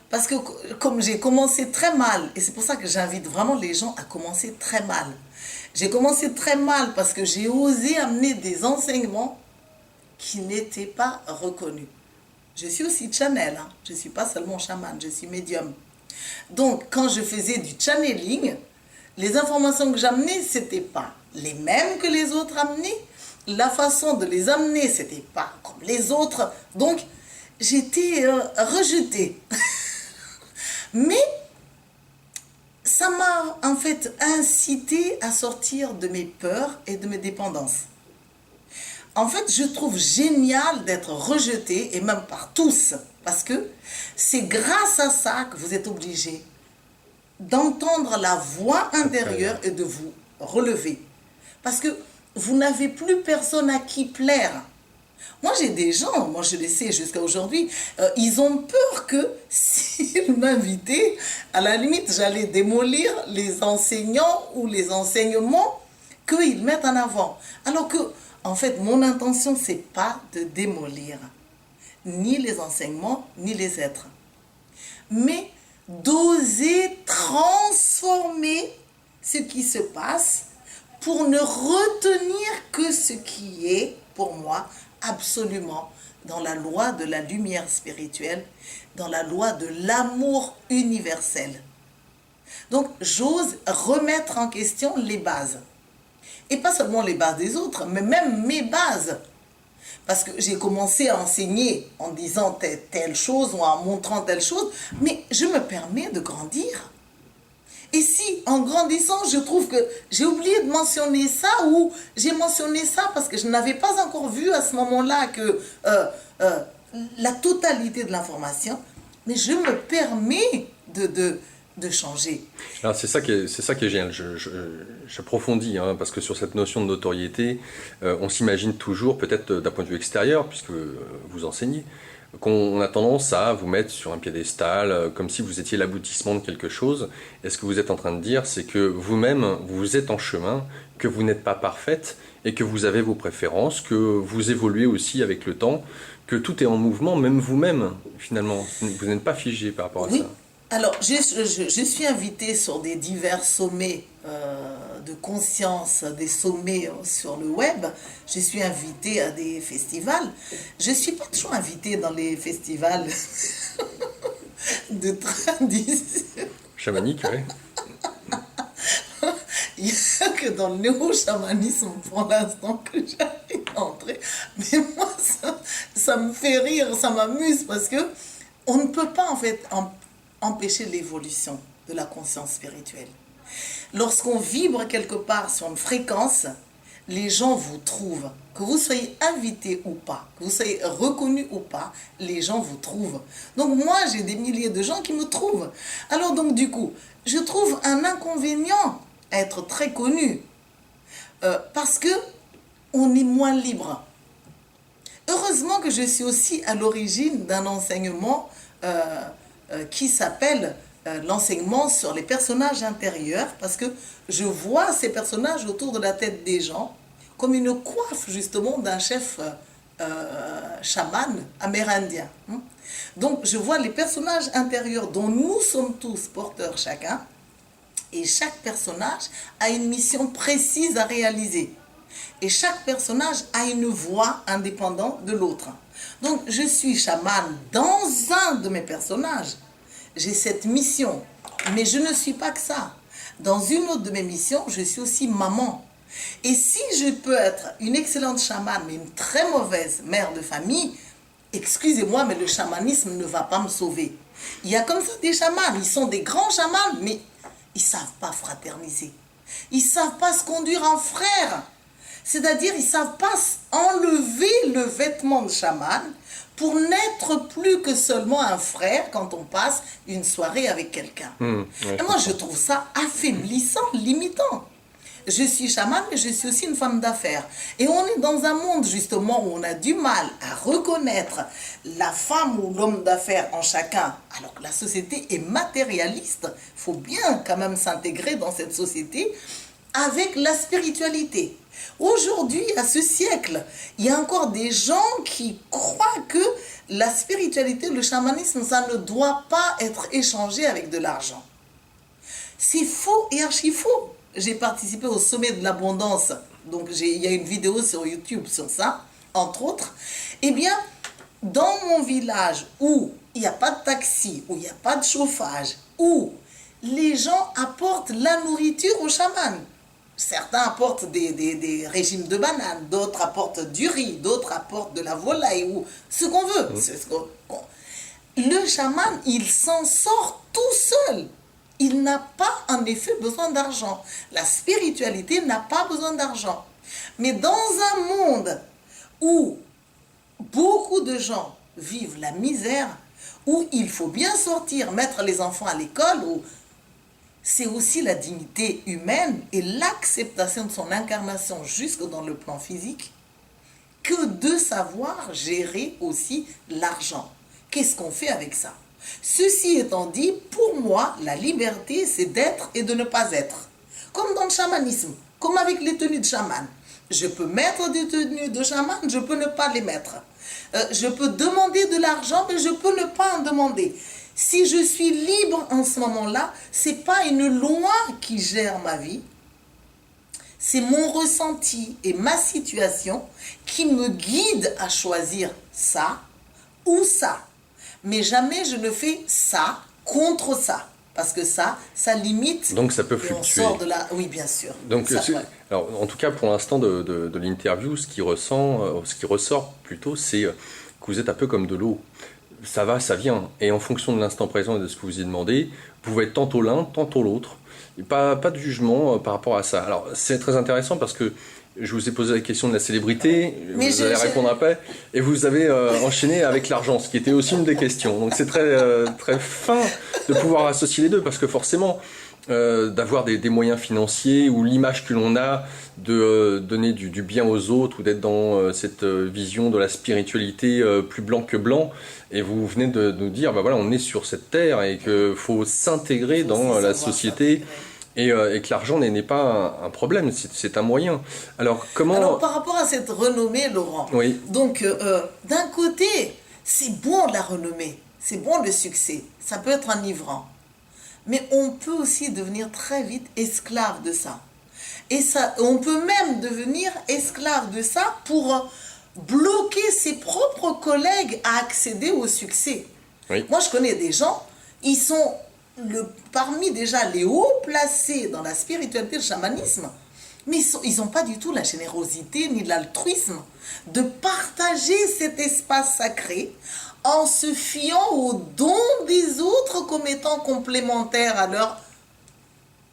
Parce que comme j'ai commencé très mal, et c'est pour ça que j'invite vraiment les gens à commencer très mal. J'ai commencé très mal parce que j'ai osé amener des enseignements qui n'étaient pas reconnus. Je suis aussi channel, hein. Je ne suis pas seulement chaman, je suis médium. Donc, quand je faisais du channeling, les informations que j'amenais, ce n'étaient pas les mêmes que les autres amenaient. La façon de les amener, ce n'était pas comme les autres. Donc, j'étais rejetée. Mais ça m'a en fait incité à sortir de mes peurs et de mes dépendances. En fait, je trouve génial d'être rejetée, et même par tous, parce que c'est grâce à ça que vous êtes obligés d'entendre la voix intérieure et de vous relever. Parce que vous n'avez plus personne à qui plaire. Moi, j'ai des gens, moi je le sais jusqu'à aujourd'hui, ils ont peur que s'ils m'invitaient, à la limite, j'allais démolir les enseignants ou les enseignements qu'ils mettent en avant. Alors que, en fait, mon intention, c'est pas de démolir ni les enseignements, ni les êtres, mais d'oser transformer ce qui se passe pour ne retenir que ce qui est, pour moi, absolument dans la loi de la lumière spirituelle, dans la loi de l'amour universel. Donc, j'ose remettre en question les bases. Et pas seulement les bases des autres, mais même mes bases. Parce que j'ai commencé à enseigner en disant telle chose ou en montrant telle chose, mais je me permets de grandir. Et si, en grandissant, je trouve que j'ai oublié de mentionner ça ou j'ai mentionné ça parce que je n'avais pas encore vu à ce moment-là que la totalité de l'information, mais je me permets de changer. Alors c'est ça qui est génial. J'approfondis, hein, parce que sur cette notion de notoriété, on s'imagine toujours, peut-être d'un point de vue extérieur, puisque vous enseignez, qu'on a tendance à vous mettre sur un piédestal, comme si vous étiez l'aboutissement de quelque chose. Et ce que vous êtes en train de dire, c'est que vous-même, vous êtes en chemin, que vous n'êtes pas parfaite, et que vous avez vos préférences, que vous évoluez aussi avec le temps, que tout est en mouvement, même vous-même, finalement. Vous n'êtes pas figé par rapport à ça. Alors, je suis invitée sur des divers sommets de conscience, des sommets sur le web. Je suis invitée à des festivals. Je ne suis pas toujours invitée dans les festivals de tradition. Chamanique, oui. Il n'y a que dans le néo-chamanisme pour l'instant que j'arrive à entrer. Mais moi, ça me fait rire, ça m'amuse parce que on ne peut pas en fait empêcher l'évolution de la conscience spirituelle. Lorsqu'on vibre quelque part sur une fréquence, les gens vous trouvent. Que vous soyez invité ou pas, que vous soyez reconnu ou pas, les gens vous trouvent. Donc moi, j'ai des milliers de gens qui me trouvent. Alors donc du coup, je trouve un inconvénient à être très connu parce que on est moins libre. Heureusement que je suis aussi à l'origine d'un enseignement qui s'appelle l'enseignement sur les personnages intérieurs, parce que je vois ces personnages autour de la tête des gens comme une coiffe justement d'un chef chaman amérindien. Donc je vois les personnages intérieurs dont nous sommes tous porteurs chacun, et chaque personnage a une mission précise à réaliser. Et chaque personnage a une voix indépendante de l'autre. Donc je suis chaman dans un de mes personnages. J'ai cette mission, mais je ne suis pas que ça. Dans une autre de mes missions, je suis aussi maman. Et si je peux être une excellente chamane, mais une très mauvaise mère de famille, excusez-moi, mais le chamanisme ne va pas me sauver. Il y a comme ça des chamans, ils sont des grands chamans, mais ils ne savent pas fraterniser. Ils ne savent pas se conduire en frère. C'est-à-dire, ils ne savent pas enlever le vêtement de chaman pour n'être plus que seulement un frère quand on passe une soirée avec quelqu'un. Et moi, je trouve ça affaiblissant, limitant. Je suis chamane, mais je suis aussi une femme d'affaires. Et on est dans un monde, justement, où on a du mal à reconnaître la femme ou l'homme d'affaires en chacun, alors que la société est matérialiste. Il faut bien quand même s'intégrer dans cette société avec la spiritualité. Aujourd'hui, à ce siècle, il y a encore des gens qui croient que la spiritualité, le chamanisme, ça ne doit pas être échangé avec de l'argent. C'est faux et archi faux. J'ai participé au sommet de l'abondance, donc il y a une vidéo sur YouTube sur ça, entre autres. Eh bien, dans mon village où il n'y a pas de taxi, où il n'y a pas de chauffage, où les gens apportent la nourriture aux chamans. Certains apportent des régimes de bananes, d'autres apportent du riz, d'autres apportent de la volaille, ou ce qu'on veut. Le chaman, il s'en sort tout seul. Il n'a pas en effet besoin d'argent. La spiritualité n'a pas besoin d'argent. Mais dans un monde où beaucoup de gens vivent la misère, où il faut bien sortir, mettre les enfants à l'école, où c'est aussi la dignité humaine et l'acceptation de son incarnation jusque dans le plan physique que de savoir gérer aussi l'argent. Qu'est-ce qu'on fait avec ça? Ceci étant dit, pour moi, la liberté, c'est d'être et de ne pas être. Comme dans le chamanisme, comme avec les tenues de chaman. Je peux mettre des tenues de chaman, je peux ne pas les mettre. Je peux demander de l'argent, mais je peux ne pas en demander. Si je suis libre en ce moment-là, ce n'est pas une loi qui gère ma vie. C'est mon ressenti et ma situation qui me guide à choisir ça ou ça. Mais jamais je ne fais ça contre ça. Parce que ça limite. Donc ça peut fluctuer. On sort de la... Oui, bien sûr. Donc, alors, en tout cas, pour l'instant de l'interview, ce qui ressort plutôt, c'est que vous êtes un peu comme de l'eau. Ça va, ça vient. Et en fonction de l'instant présent et de ce que vous y demandez, vous pouvez être tantôt l'un, tantôt l'autre. Et pas de jugement par rapport à ça. Alors, c'est très intéressant parce que je vous ai posé la question de la célébrité, vous allez répondre après, et vous avez enchaîné avec l'argent, ce qui était aussi une des questions. Donc c'est très fin de pouvoir associer les deux, parce que forcément, d'avoir des moyens financiers ou l'image que l'on a de donner du bien aux autres ou d'être dans cette vision de la spiritualité plus blanc que blanc, et vous venez de nous dire, bah voilà, on est sur cette terre et qu'il faut s'intégrer dans la société. Et que l'argent n'est pas un problème, c'est un moyen. Alors, par rapport à cette renommée, Laurent, oui. Donc, d'un côté, c'est bon la renommée, c'est bon le succès, ça peut être enivrant. Mais on peut aussi devenir très vite esclave de ça. Et ça, on peut même devenir esclave de ça pour bloquer ses propres collègues à accéder au succès. Oui. Moi, je connais des gens, ils sont... parmi déjà les hauts placés dans la spiritualité, le chamanisme, mais ils n'ont pas du tout la générosité ni l'altruisme de partager cet espace sacré en se fiant aux dons des autres comme étant complémentaires à leur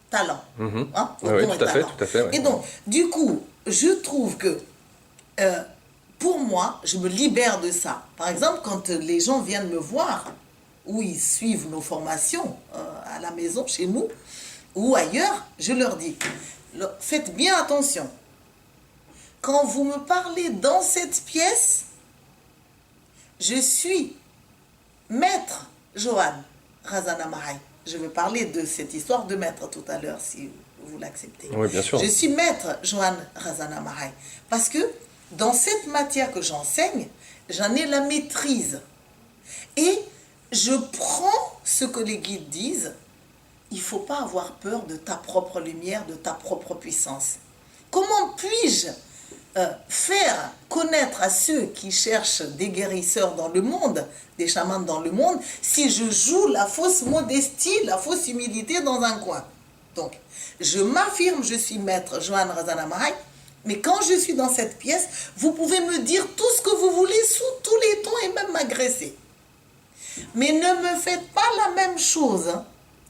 talent. Hein, oui, tout à fait. Ouais. Et donc, du coup, je trouve que pour moi, je me libère de ça. Par exemple, quand les gens viennent me voir, où ils suivent nos formations à la maison, chez nous, ou ailleurs, je leur dis, faites bien attention. Quand vous me parlez dans cette pièce, je suis maître Johan Razana Mahai. Je vais parler de cette histoire de maître tout à l'heure, si vous l'acceptez. Oui, bien sûr. Je suis maître Johan Razana Mahai. Parce que dans cette matière que j'enseigne, j'en ai la maîtrise. Et je prends ce que les guides disent. Il ne faut pas avoir peur de ta propre lumière, de ta propre puissance. Comment puis-je faire connaître à ceux qui cherchent des guérisseurs dans le monde, des chamans dans le monde, si je joue la fausse modestie, la fausse humilité dans un coin? Donc, je m'affirme, je suis maître Johan Razana Mahai, mais quand je suis dans cette pièce, vous pouvez me dire tout ce que vous voulez sous tous les tons et même m'agresser. Mais ne me faites pas la même chose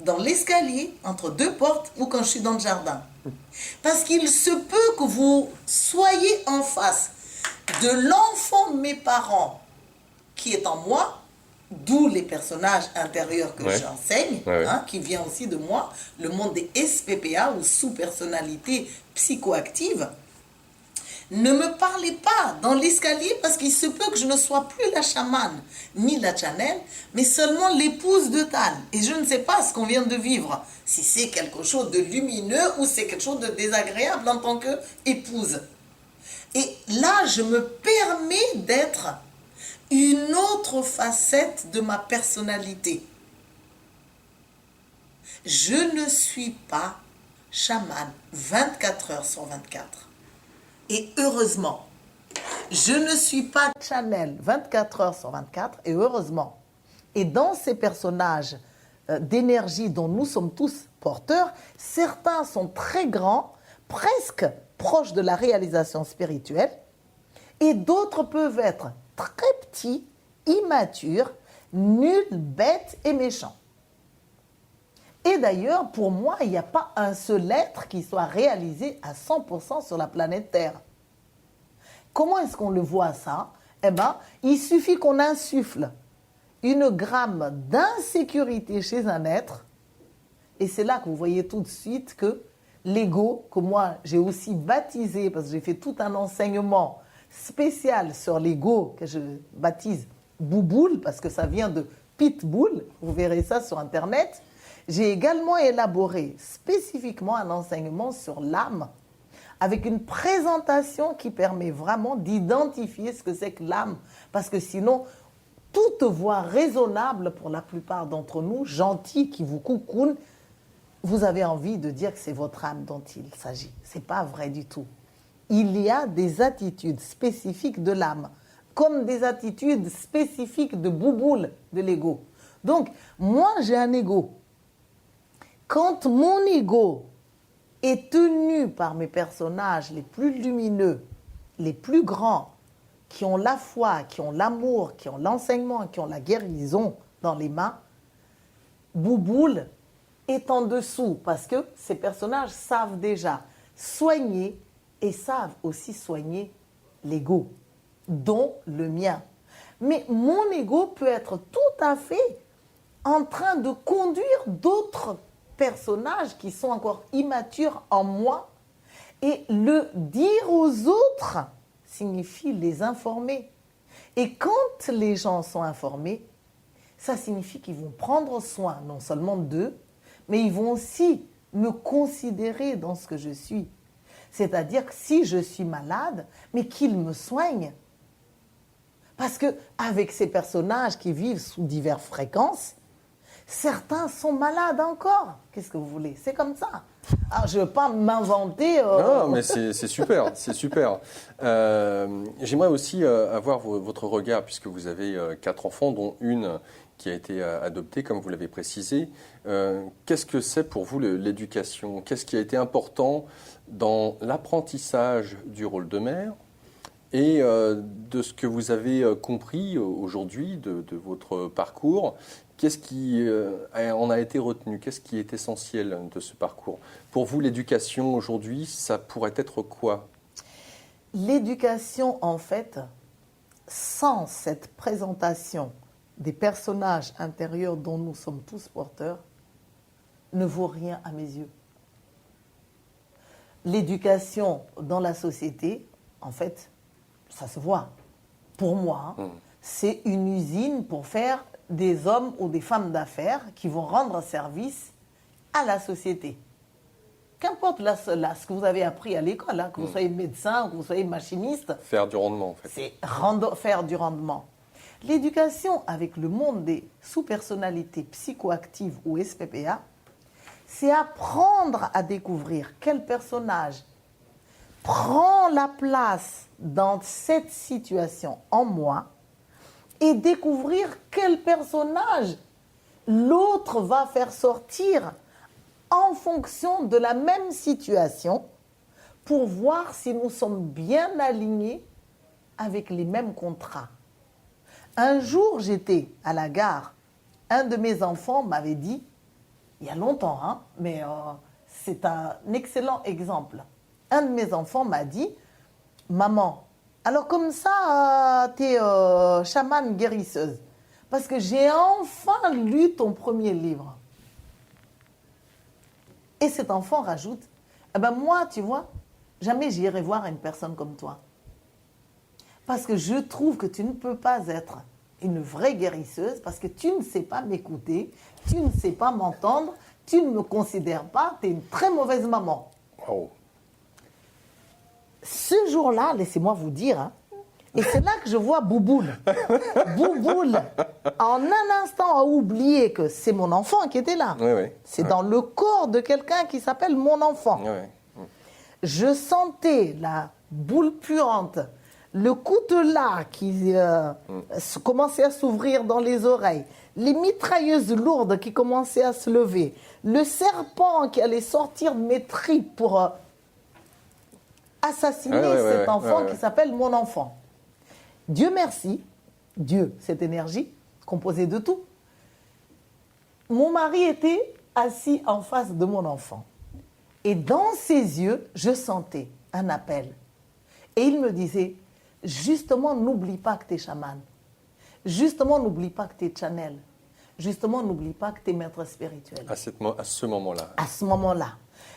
dans l'escalier, entre deux portes, ou quand je suis dans le jardin. Parce qu'il se peut que vous soyez en face de l'enfant de mes parents qui est en moi, d'où les personnages intérieurs que j'enseigne, qui vient aussi de moi, le monde des SPPA ou sous-personnalités psychoactives. Ne me parlez pas dans l'escalier parce qu'il se peut que je ne sois plus la chamane ni la channel, mais seulement l'épouse de Tal. Et je ne sais pas ce qu'on vient de vivre, si c'est quelque chose de lumineux ou c'est quelque chose de désagréable en tant qu'épouse. Et là, je me permets d'être une autre facette de ma personnalité. Je ne suis pas chamane 24 heures sur 24. Et heureusement, je ne suis pas channel 24 heures sur 24, et heureusement. Et dans ces personnages d'énergie dont nous sommes tous porteurs, certains sont très grands, presque proches de la réalisation spirituelle, et d'autres peuvent être très petits, immatures, nuls, bêtes et méchants. Et d'ailleurs, pour moi, il n'y a pas un seul être qui soit réalisé à 100% sur la planète Terre. Comment est-ce qu'on le voit ça? Eh bien, il suffit qu'on insuffle une gramme d'insécurité chez un être Et c'est là que vous voyez tout de suite que l'ego, que moi j'ai aussi baptisé, parce que j'ai fait tout un enseignement spécial sur l'ego, que je baptise Bouboule, parce que ça vient de Pitbull, vous verrez ça sur Internet. J'ai également élaboré spécifiquement un enseignement sur l'âme, avec une présentation qui permet vraiment d'identifier ce que c'est que l'âme, parce que sinon, toute voix raisonnable pour la plupart d'entre nous, gentils, qui vous coucounent, vous avez envie de dire que c'est votre âme dont il s'agit. Ce n'est pas vrai du tout. Il y a des attitudes spécifiques de l'âme, comme des attitudes spécifiques de bouboule de l'ego. Donc, moi, j'ai un ego. Quand mon ego est tenu par mes personnages les plus lumineux, les plus grands, qui ont la foi, qui ont l'amour, qui ont l'enseignement, qui ont la guérison dans les mains, bouboule est en dessous, parce que ces personnages savent déjà soigner et savent aussi soigner l'ego, dont le mien. Mais mon ego peut être tout à fait en train de conduire d'autres personnages qui sont encore immatures en moi, et le dire aux autres signifie les informer. Et quand les gens sont informés, ça signifie qu'ils vont prendre soin non seulement d'eux, mais ils vont aussi me considérer dans ce que je suis. C'est-à-dire que si je suis malade, mais qu'ils me soignent. Parce qu'avec ces personnages qui vivent sous diverses fréquences, certains sont malades encore. Qu'est-ce que vous voulez? C'est comme ça. Alors, je ne veux pas m'inventer. Non, mais c'est super, c'est super. J'aimerais aussi avoir votre regard, puisque vous avez 4 enfants, dont une qui a été adoptée, comme vous l'avez précisé. Qu'est-ce que c'est pour vous l'éducation? Qu'est-ce qui a été important dans l'apprentissage du rôle de mère et de ce que vous avez compris aujourd'hui de votre parcours? Qu'est-ce qui en a été retenu? Qu'est-ce qui est essentiel de ce parcours? Pour vous, l'éducation aujourd'hui, ça pourrait être quoi? L'éducation, en fait, sans cette présentation des personnages intérieurs dont nous sommes tous porteurs, ne vaut rien à mes yeux. L'éducation dans la société, en fait, ça se voit. Pour moi, c'est une usine pour faire des hommes ou des femmes d'affaires qui vont rendre service à la société. Qu'importe ce que vous avez appris à l'école, hein, que vous soyez médecin, que vous soyez machiniste. Faire du rendement, en fait. C'est faire du rendement. L'éducation avec le monde des sous-personnalités psychoactives ou SPPA, c'est apprendre à découvrir quel personnage prend la place dans cette situation en moi et découvrir quel personnage l'autre va faire sortir en fonction de la même situation pour voir si nous sommes bien alignés avec les mêmes contrats. Un jour, j'étais à la gare. Un de mes enfants m'avait dit, il y a longtemps, hein, mais c'est un excellent exemple. Un de mes enfants m'a dit, maman, alors comme ça, tu es chamane guérisseuse. Parce que j'ai enfin lu ton premier livre. Et cet enfant rajoute, eh ben moi, tu vois, jamais j'irai voir une personne comme toi. Parce que je trouve que tu ne peux pas être une vraie guérisseuse parce que tu ne sais pas m'écouter, tu ne sais pas m'entendre, tu ne me considères pas, tu es une très mauvaise maman. Oh. Ce jour-là, laissez-moi vous dire, hein, et c'est là que je vois Bouboule. Bouboule, en un instant, a oublié que c'est mon enfant qui était là. Oui, oui. C'est dans le corps de quelqu'un qui s'appelle mon enfant. Oui, oui. Je sentais la boule puante, le coutelas qui commençait à s'ouvrir dans les oreilles, les mitrailleuses lourdes qui commençaient à se lever, le serpent qui allait sortir de mes tripes pour assassiner cet enfant qui s'appelle mon enfant. Dieu merci, Dieu, cette énergie composée de tout. Mon mari était assis en face de mon enfant. Et dans ses yeux, je sentais un appel. Et il me disait, justement, n'oublie pas que tu es chamane. Justement, n'oublie pas que tu es channel. justement, n'oublie pas que tu es maître spirituel. À ce moment-là. À ce moment-là.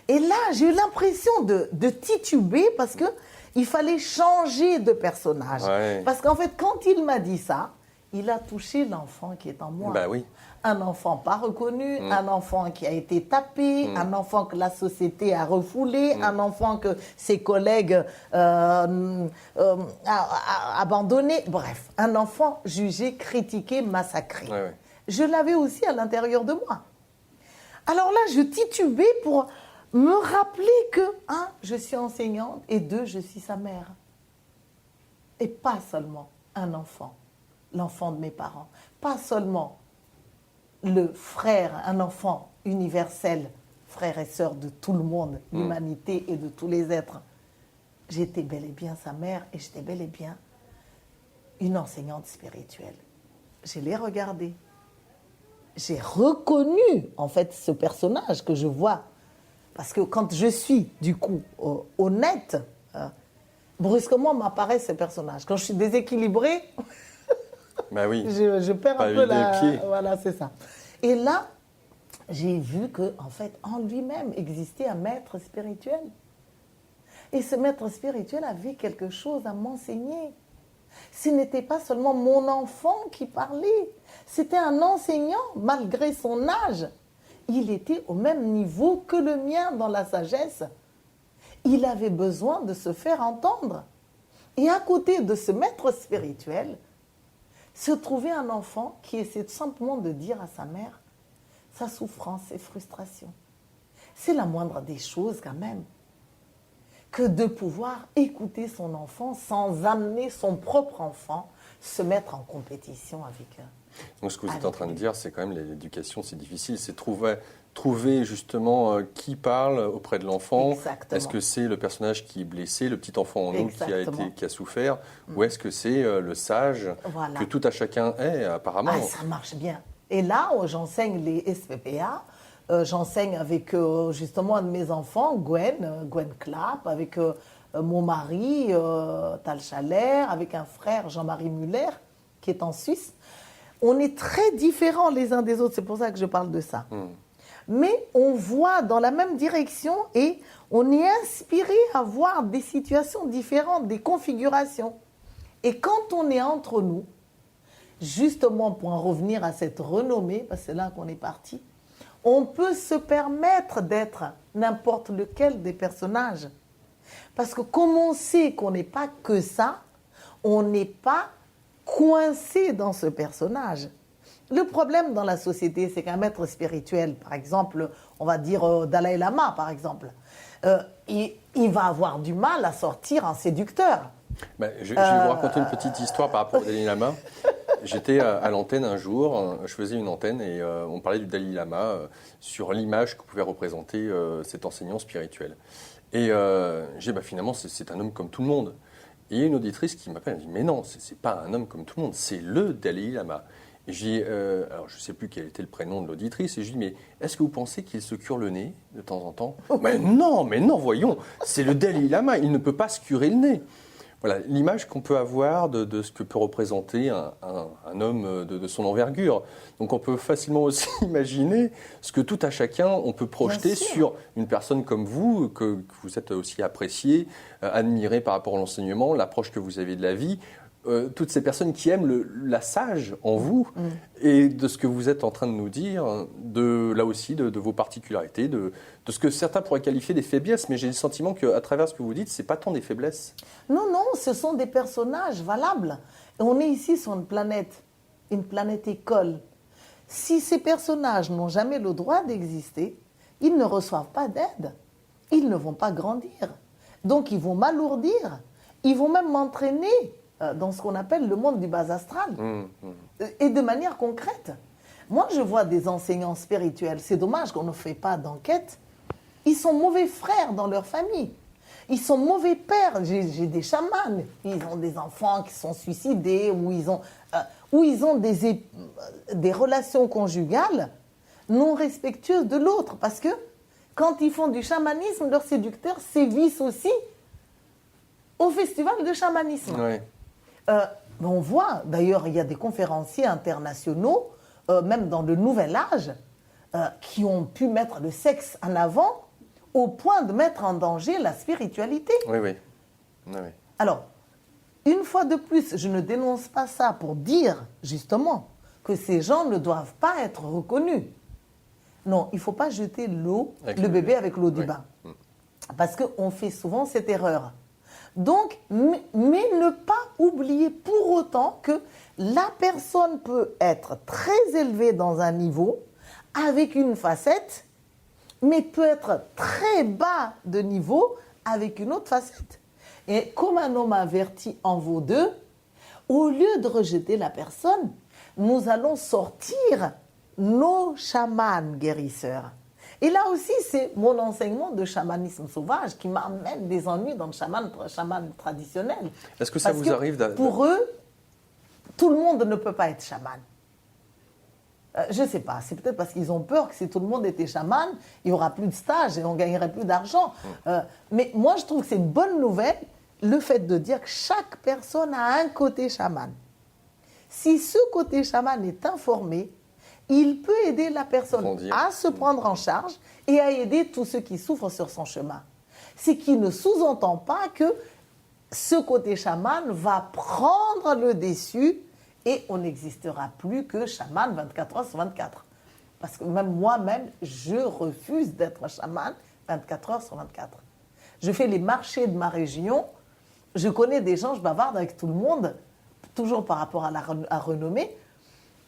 Et là, j'ai eu l'impression de tituber parce qu'il fallait changer de personnage. Ouais. Parce qu'en fait, quand il m'a dit ça, il a touché l'enfant qui est en moi. Bah oui. Un enfant pas reconnu, un enfant qui a été tapé, un enfant que la société a refoulé, un enfant que ses collègues a abandonné. Bref, un enfant jugé, critiqué, massacré. Ouais, ouais. Je l'avais aussi à l'intérieur de moi. Alors là, je titubais pour me rappeler que, un, je suis enseignante et deux, je suis sa mère. Et pas seulement un enfant, l'enfant de mes parents. Pas seulement le frère, un enfant universel, frère et sœur de tout le monde, l'humanité et de tous les êtres. J'étais bel et bien sa mère et j'étais bel et bien une enseignante spirituelle. Je l'ai regardé. J'ai reconnu, en fait, ce personnage que je vois. Parce que quand je suis, du coup, honnête, brusquement m'apparaît ce personnage. Quand je suis déséquilibrée, Bah oui. je perds Pas un peu vider les pieds. Voilà, c'est ça. Et là, j'ai vu que, en fait, en lui-même existait un maître spirituel. Et ce maître spirituel avait quelque chose à m'enseigner. Ce n'était pas seulement mon enfant qui parlait, c'était un enseignant, malgré son âge. Il était au même niveau que le mien dans la sagesse. Il avait besoin de se faire entendre. Et à côté de ce maître spirituel, se trouvait un enfant qui essayait simplement de dire à sa mère sa souffrance, ses frustrations. C'est la moindre des choses quand même, que de pouvoir écouter son enfant sans amener son propre enfant se mettre en compétition avec eux. Donc ce que vous êtes en train de dire, c'est quand même l'éducation, c'est difficile. C'est trouver justement qui parle auprès de l'enfant. Exactement. Est-ce que c'est le personnage qui est blessé, le petit enfant en nous Exactement. qui a souffert, ou est-ce que c'est le sage Voilà. que tout à chacun est apparemment? Ah, ça marche bien. Et là, j'enseigne les SPPA. J'enseigne avec justement un de mes enfants, Gwen Clapp, avec mon mari, Tal Chaler, avec un frère, Jean-Marie Muller, qui est en Suisse. On est très différents les uns des autres, c'est pour ça que je parle de ça. Mais on voit dans la même direction et on est inspiré à voir des situations différentes, des configurations. Et quand on est entre nous, justement pour en revenir à cette renommée, parce que c'est là qu'on est parti, on peut se permettre d'être n'importe lequel des personnages. Parce que comme on sait qu'on n'est pas que ça, on n'est pas coincé dans ce personnage. Le problème dans la société, c'est qu'un maître spirituel, par exemple, on va dire Dalai Lama, par exemple, il va avoir du mal à sortir un séducteur. Ben, je vais vous raconter une petite histoire par rapport au Dalai Lama. J'étais à l'antenne un jour, je faisais une antenne et on parlait du Dalai Lama sur l'image que pouvait représenter cet enseignant spirituel. Et j'ai dit, bah, finalement, c'est un homme comme tout le monde. Et il y a une auditrice qui m'appelle, elle dit, mais non, c'est pas un homme comme tout le monde, c'est le Dalai Lama. Et j'ai dit, alors je ne sais plus quel était le prénom de l'auditrice, et je lui dis, mais est-ce que vous pensez qu'il se cure le nez de temps en temps? Mais non, voyons, c'est le Dalai Lama, il ne peut pas se curer le nez. Voilà, l'image qu'on peut avoir de ce que peut représenter un homme de son envergure. Donc on peut facilement aussi imaginer ce que tout à chacun on peut projeter sur une personne comme vous, que vous êtes aussi apprécié, admiré par rapport à l'enseignement, l'approche que vous avez de la vie. Toutes ces personnes qui aiment la sage en vous et de ce que vous êtes en train de nous dire, là aussi de vos particularités, de ce que certains pourraient qualifier des faiblesses, mais j'ai le sentiment qu'à travers ce que vous dites, ce n'est pas tant des faiblesses. Non, ce sont des personnages valables. Et on est ici sur une planète école. Si ces personnages n'ont jamais le droit d'exister, ils ne reçoivent pas d'aide. Ils ne vont pas grandir. Donc ils vont m'alourdir. Ils vont même m'entraîner dans ce qu'on appelle le monde du bas astral. Et de manière concrète. Moi, je vois des enseignants spirituels. C'est dommage qu'on ne fait pas d'enquête. Ils sont mauvais frères dans leur famille. Ils sont mauvais pères. J'ai des chamans. Ils ont des enfants qui sont suicidés ou ils ont des relations conjugales non respectueuses de l'autre. Parce que quand ils font du chamanisme, leurs séducteurs sévissent aussi au festival de chamanisme. Oui. On voit, d'ailleurs, il y a des conférenciers internationaux même dans le nouvel âge, qui ont pu mettre le sexe en avant au point de mettre en danger la spiritualité. Oui, oui. Oui, oui. Alors, une fois de plus, je ne dénonce pas ça pour dire, justement, que ces gens ne doivent pas être reconnus. Non, il ne faut pas jeter le bébé avec l'eau du bain. Parce qu'on fait souvent cette erreur. Donc, mais ne pas oublier pour autant que la personne peut être très élevée dans un niveau, avec une facette, mais peut être très bas de niveau avec une autre facette. Et comme un homme averti en vaut deux, au lieu de rejeter la personne, nous allons sortir nos chamans guérisseurs. Et là aussi, c'est mon enseignement de chamanisme sauvage qui m'amène des ennuis dans le chaman traditionnel. Est-ce que ça vous arrive pour eux, tout le monde ne peut pas être chaman. Je ne sais pas, c'est peut-être parce qu'ils ont peur que si tout le monde était chaman, il n'y aura plus de stage et on ne gagnerait plus d'argent. Mais moi, je trouve que c'est une bonne nouvelle, le fait de dire que chaque personne a un côté chaman. Si ce côté chaman est informé, il peut aider la personne à se prendre en charge et à aider tous ceux qui souffrent sur son chemin. Ce qui ne sous-entend pas que ce côté chaman va prendre le dessus et on n'existera plus que chaman 24 heures sur 24. Parce que même moi-même, je refuse d'être chaman 24 heures sur 24. Je fais les marchés de ma région, je connais des gens, je bavarde avec tout le monde, toujours par rapport à la renommée.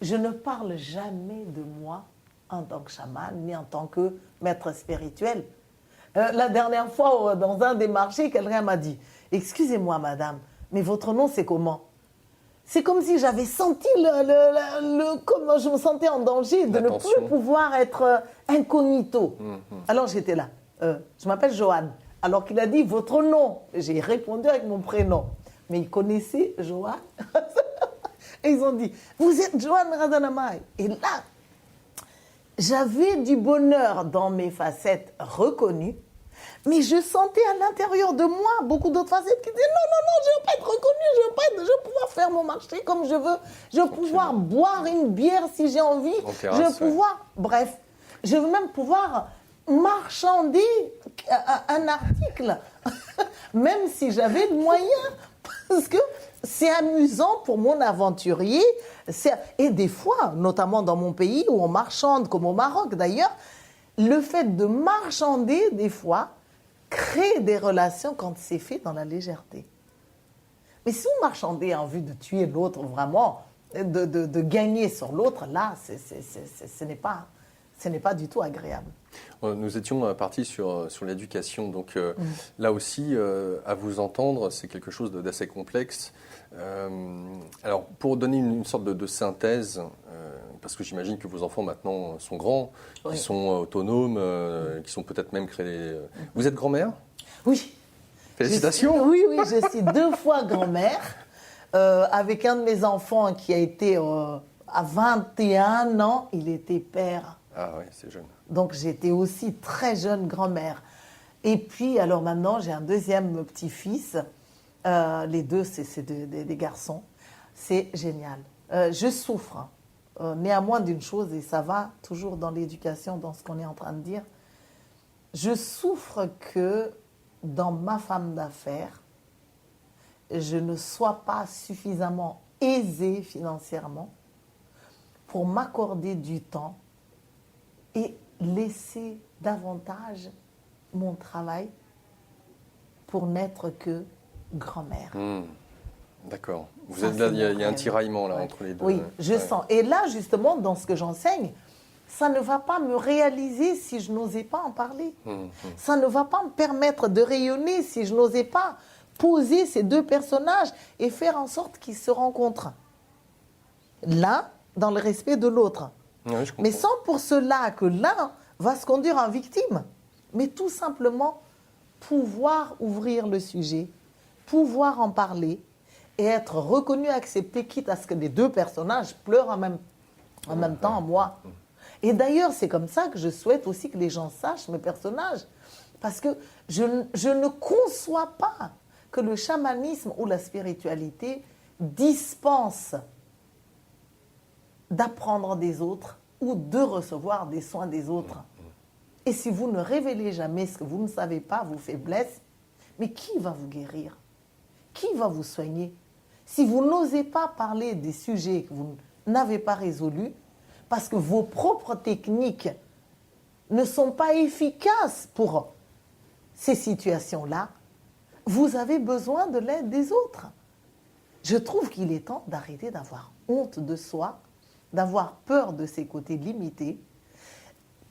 Je ne parle jamais de moi en tant que chaman, ni en tant que maître spirituel. La dernière fois, dans un des marchés, quelqu'un m'a dit « Excusez-moi, madame, mais votre nom, c'est comment ?» C'est comme si j'avais senti comme je me sentais en danger de ne plus pouvoir être incognito. Alors j'étais là. Je m'appelle Joanne. Alors qu'il a dit votre nom. J'ai répondu avec mon prénom. Mais ils connaissaient Joanne. Et ils ont dit vous êtes Joanne Radhanamai. Et là, j'avais du bonheur dans mes facettes reconnues. Mais je sentais à l'intérieur de moi beaucoup d'autres facettes qui disaient non, je ne veux pas être reconnue, je veux pouvoir faire mon marché comme je veux, je veux pouvoir boire une bière si j'ai envie, je veux pouvoir, bref, je veux même pouvoir marchander un article, même si j'avais le moyen, parce que c'est amusant pour mon aventurier, et des fois, notamment dans mon pays où on marchande, comme au Maroc d'ailleurs, le fait de marchander, des fois, crée des relations quand c'est fait dans la légèreté. Mais si vous marchandez en vue de tuer l'autre, vraiment, de gagner sur l'autre, là, ce n'est pas du tout agréable. Nous étions partis sur l'éducation, donc là aussi, à vous entendre, c'est quelque chose d'assez complexe. Alors, pour donner une sorte de synthèse, parce que j'imagine que vos enfants maintenant sont grands, qui sont autonomes, qui sont peut-être même créés. Vous êtes grand-mère ? Oui. Félicitations. Oui, je suis 2 fois grand-mère, avec un de mes enfants qui a été à 21 ans, il était père. Ah oui, c'est jeune. Donc j'étais aussi très jeune grand-mère. Et puis, alors maintenant, j'ai un deuxième petit-fils. Les deux, c'est des garçons. C'est génial. Je souffre, néanmoins d'une chose, et ça va toujours dans l'éducation, dans ce qu'on est en train de dire. Je souffre que dans ma femme d'affaires, je ne sois pas suffisamment aisée financièrement pour m'accorder du temps et laisser davantage mon travail pour n'être que grand-mère. D'accord. Il y a un tiraillement là entre les deux. Oui, je sens. Et là, justement, dans ce que j'enseigne, ça ne va pas me réaliser si je n'osais pas en parler. Ça ne va pas me permettre de rayonner si je n'osais pas poser ces 2 personnages et faire en sorte qu'ils se rencontrent. L'un dans le respect de l'autre. Oui, mais sans pour cela que l'un va se conduire en victime. Mais tout simplement pouvoir ouvrir le sujet, pouvoir en parler et être reconnu, accepté, quitte à ce que les 2 personnages pleurent en même temps en moi. Et d'ailleurs, c'est comme ça que je souhaite aussi que les gens sachent mes personnages. Parce que je ne conçois pas que le chamanisme ou la spiritualité dispense d'apprendre des autres ou de recevoir des soins des autres. Et si vous ne révélez jamais ce que vous ne savez pas, vos faiblesses, mais qui va vous guérir? Qui va vous soigner? Si vous n'osez pas parler des sujets que vous n'avez pas résolus, parce que vos propres techniques ne sont pas efficaces pour ces situations-là, vous avez besoin de l'aide des autres. Je trouve qu'il est temps d'arrêter d'avoir honte de soi, d'avoir peur de ses côtés limités,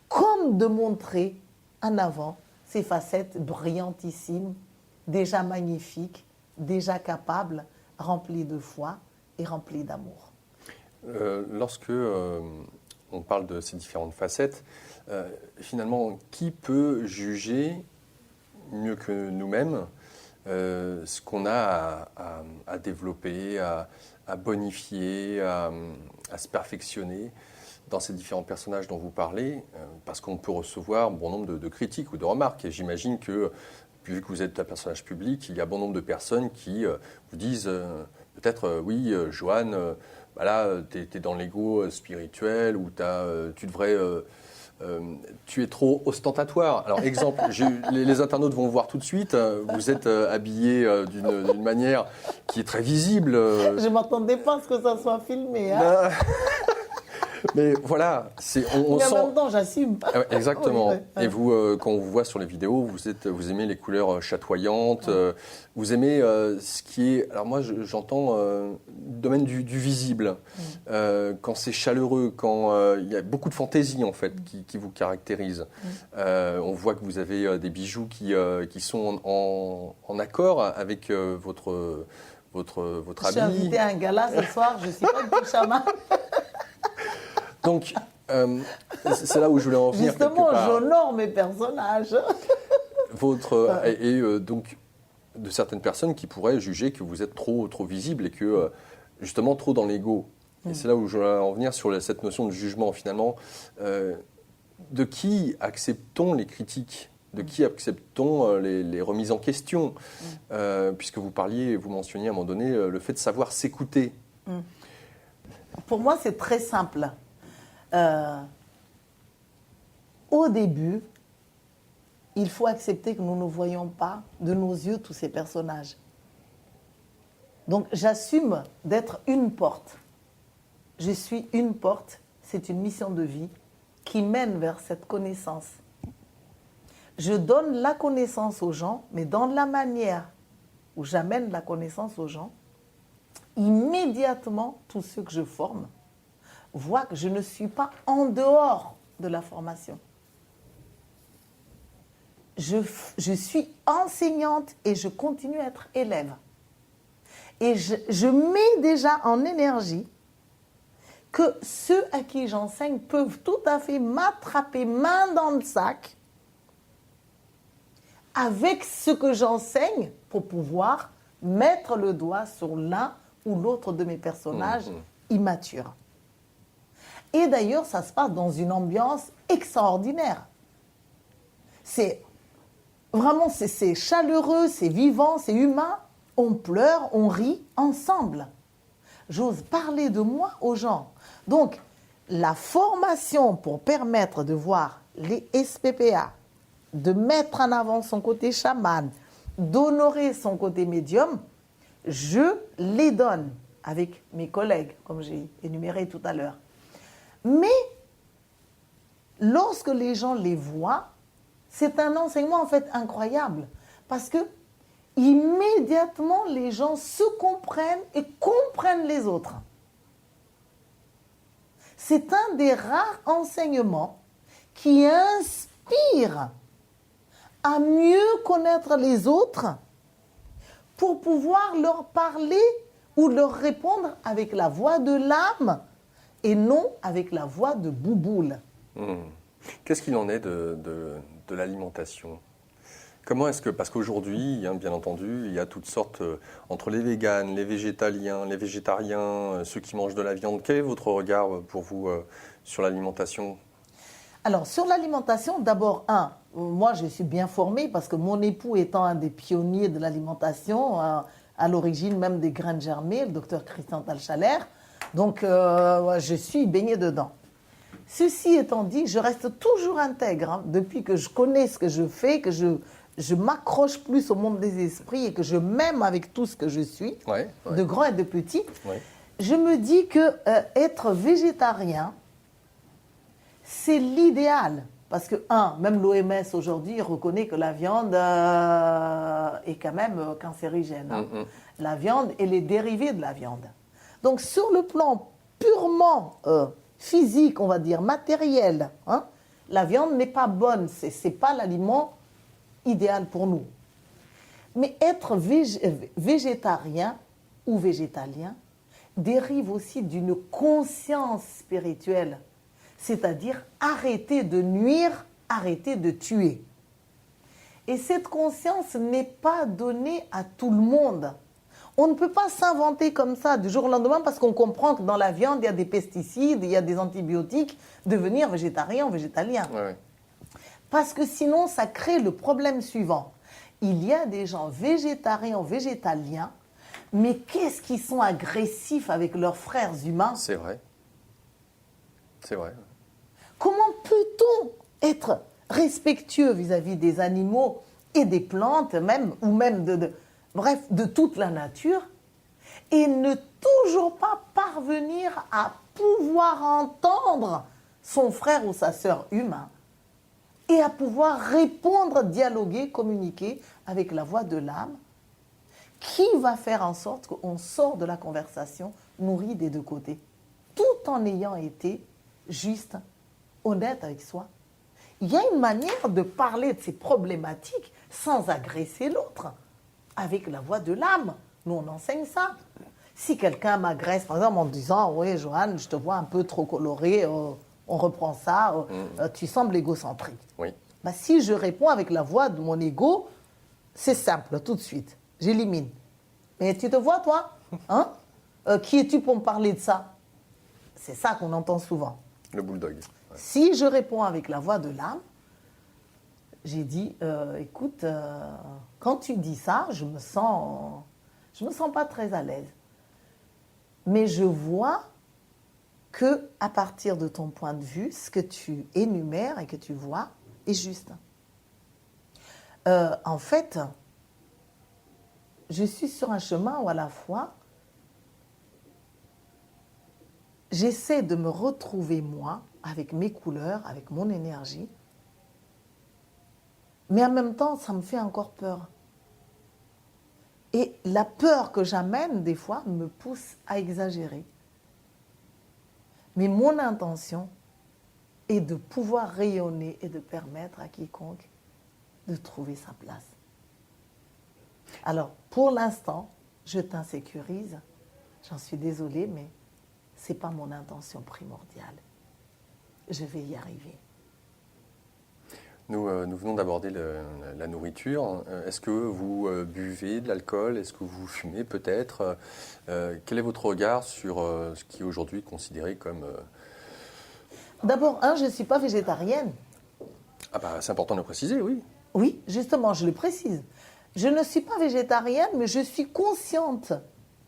comme de montrer en avant ses facettes brillantissimes, déjà magnifiques, déjà capables, remplies de foi et remplies d'amour. Lorsque on parle de ces différentes facettes, finalement, qui peut juger mieux que nous-mêmes ce qu'on a à développer, à bonifier, à se perfectionner dans ces différents personnages dont vous parlez, parce qu'on peut recevoir bon nombre de critiques ou de remarques. Et j'imagine que, vu que vous êtes un personnage public, il y a bon nombre de personnes qui vous disent peut-être oui, Joanne, bah là, tu es dans l'ego spirituel, ou tu devrais... tu es trop ostentatoire. Alors, exemple, les internautes vont voir tout de suite, vous êtes habillé d'une manière qui est très visible. Je ne m'attendais pas à ce que ça soit filmé. Hein. Mais voilà, on mais sent... en même temps, j'assume. Exactement. Oui, oui. Et vous, quand on vous voit sur les vidéos, vous aimez les couleurs chatoyantes, vous aimez ce qui est... Alors moi, j'entends le domaine du visible. Quand c'est chaleureux, quand il y a beaucoup de fantaisie, en fait, qui vous caractérise. On voit que vous avez des bijoux qui sont en accord avec votre habit. Je suis invitée à un gala ce soir, je ne suis pas du chaman. Donc, c'est là où je voulais en venir. Justement, j'honore mes personnages. Donc, de certaines personnes qui pourraient juger que vous êtes trop visible et que, justement, trop dans l'ego. Et c'est là où je voulais en venir sur cette notion de jugement, finalement. De qui acceptons les critiques ? De qui acceptons les remises en question ? Puisque vous mentionniez à un moment donné le fait de savoir s'écouter. Pour moi, c'est très simple. Au début, il faut accepter que nous ne voyons pas de nos yeux tous ces personnages. Donc, j'assume d'être une porte. Je suis une porte, c'est une mission de vie qui mène vers cette connaissance. Je donne la connaissance aux gens, mais dans la manière où j'amène la connaissance aux gens, immédiatement, tous ceux que je forme voient que je ne suis pas en dehors de la formation. Je suis enseignante et je continue à être élève. Et je mets déjà en énergie que ceux à qui j'enseigne peuvent tout à fait m'attraper main dans le sac avec ce que j'enseigne pour pouvoir mettre le doigt sur l'un ou l'autre de mes personnages immatures. Et d'ailleurs, ça se passe dans une ambiance extraordinaire. C'est chaleureux, c'est vivant, c'est humain. On pleure, on rit ensemble. J'ose parler de moi aux gens. Donc, la formation pour permettre de voir les SPPA, de mettre en avant son côté chaman, d'honorer son côté médium, je les donne avec mes collègues, comme j'ai énuméré tout à l'heure. Mais lorsque les gens les voient, c'est un enseignement en fait incroyable parce que immédiatement les gens se comprennent et comprennent les autres. C'est un des rares enseignements qui inspire à mieux connaître les autres pour pouvoir leur parler ou leur répondre avec la voix de l'âme et non avec la voix de bouboule. Qu'est-ce qu'il en est de l'alimentation ? Comment est-ce que, parce qu'aujourd'hui, bien entendu, il y a toutes sortes, entre les véganes, les végétaliens, les végétariens, ceux qui mangent de la viande. Quel est votre regard pour vous sur l'alimentation ? Alors, sur l'alimentation, d'abord, moi je suis bien formée parce que mon époux étant un des pionniers de l'alimentation, à l'origine même des graines germées, le docteur Christian Talchaler, Donc, ouais, je suis baignée dedans. Ceci étant dit, je reste toujours intègre. Hein, depuis que je connais ce que je fais, que je m'accroche plus au monde des esprits et que je m'aime avec tout ce que je suis, de grand et de petit, je me dis que être végétarien, c'est l'idéal. Parce que, même l'OMS aujourd'hui reconnaît que la viande est quand même cancérigène. Hein. La viande et les dérivés de la viande. Donc, sur le plan purement physique, on va dire, matériel, hein, la viande n'est pas bonne. Ce n'est pas l'aliment idéal pour nous. Mais être végétarien ou végétalien dérive aussi d'une conscience spirituelle. C'est-à-dire arrêter de nuire, arrêter de tuer. Et cette conscience n'est pas donnée à tout le monde. On ne peut pas s'inventer comme ça du jour au lendemain parce qu'on comprend que dans la viande, il y a des pesticides, il y a des antibiotiques, devenir végétarien ou végétalien. Parce que sinon, ça crée le problème suivant. Il y a des gens végétariens ou végétaliens, mais qu'est-ce qu'ils sont agressifs avec leurs frères humains? C'est vrai. C'est vrai. Comment peut-on être respectueux vis-à-vis des animaux et des plantes, même, ou même bref, de toute la nature, et ne toujours pas parvenir à pouvoir entendre son frère ou sa sœur humain, et à pouvoir répondre, dialoguer, communiquer avec la voix de l'âme, qui va faire en sorte qu'on sort de la conversation nourrie des deux côtés, tout en ayant été juste, honnête avec soi. Il y a une manière de parler de ces problématiques sans agresser l'autre, avec la voix de l'âme. Nous, on enseigne ça. Si quelqu'un m'agresse, par exemple, en disant « Oui, Joanne, je te vois un peu trop colorée, on reprend ça, tu sembles égocentrique. » Ben, si je réponds avec la voix de mon ego, c'est simple, tout de suite. J'élimine. Mais tu te vois, toi, hein? Qui es-tu pour me parler de ça? C'est ça qu'on entend souvent. Le bulldog. Si je réponds avec la voix de l'âme, j'ai dit, écoute, quand tu dis ça, je me sens pas très à l'aise. Mais je vois que à partir de ton point de vue, ce que tu énumères et que tu vois est juste. En fait, je suis sur un chemin où à la fois, j'essaie de me retrouver moi, avec mes couleurs, avec mon énergie, mais en même temps, ça me fait encore peur. Et la peur que j'amène, des fois, me pousse à exagérer. Mais mon intention est de pouvoir rayonner et de permettre à quiconque de trouver sa place. Alors, pour l'instant, je t'insécurise. J'en suis désolée, mais ce n'est pas mon intention primordiale. Je vais y arriver. Nous venons d'aborder la nourriture. Est-ce que vous buvez de l'alcool? Est-ce que vous fumez peut-être? Quel est votre regard sur ce qui est aujourd'hui considéré comme... D'abord, je ne suis pas végétarienne. Ah bah, c'est important de le préciser, oui. Oui, justement, je le précise. Je ne suis pas végétarienne, mais je suis consciente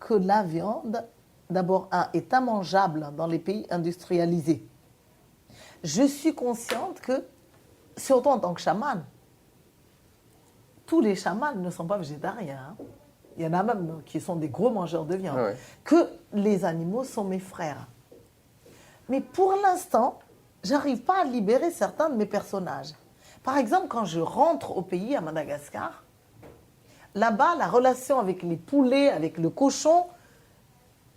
que la viande, d'abord, est immangeable dans les pays industrialisés. Je suis consciente que, surtout en tant que chamane, tous les chamans ne sont pas végétariens. Hein. Il y en a même qui sont des gros mangeurs de viande. Ouais. Que les animaux sont mes frères. Mais pour l'instant, je n'arrive pas à libérer certains de mes personnages. Par exemple, quand je rentre au pays, à Madagascar, là-bas, la relation avec les poulets, avec le cochon,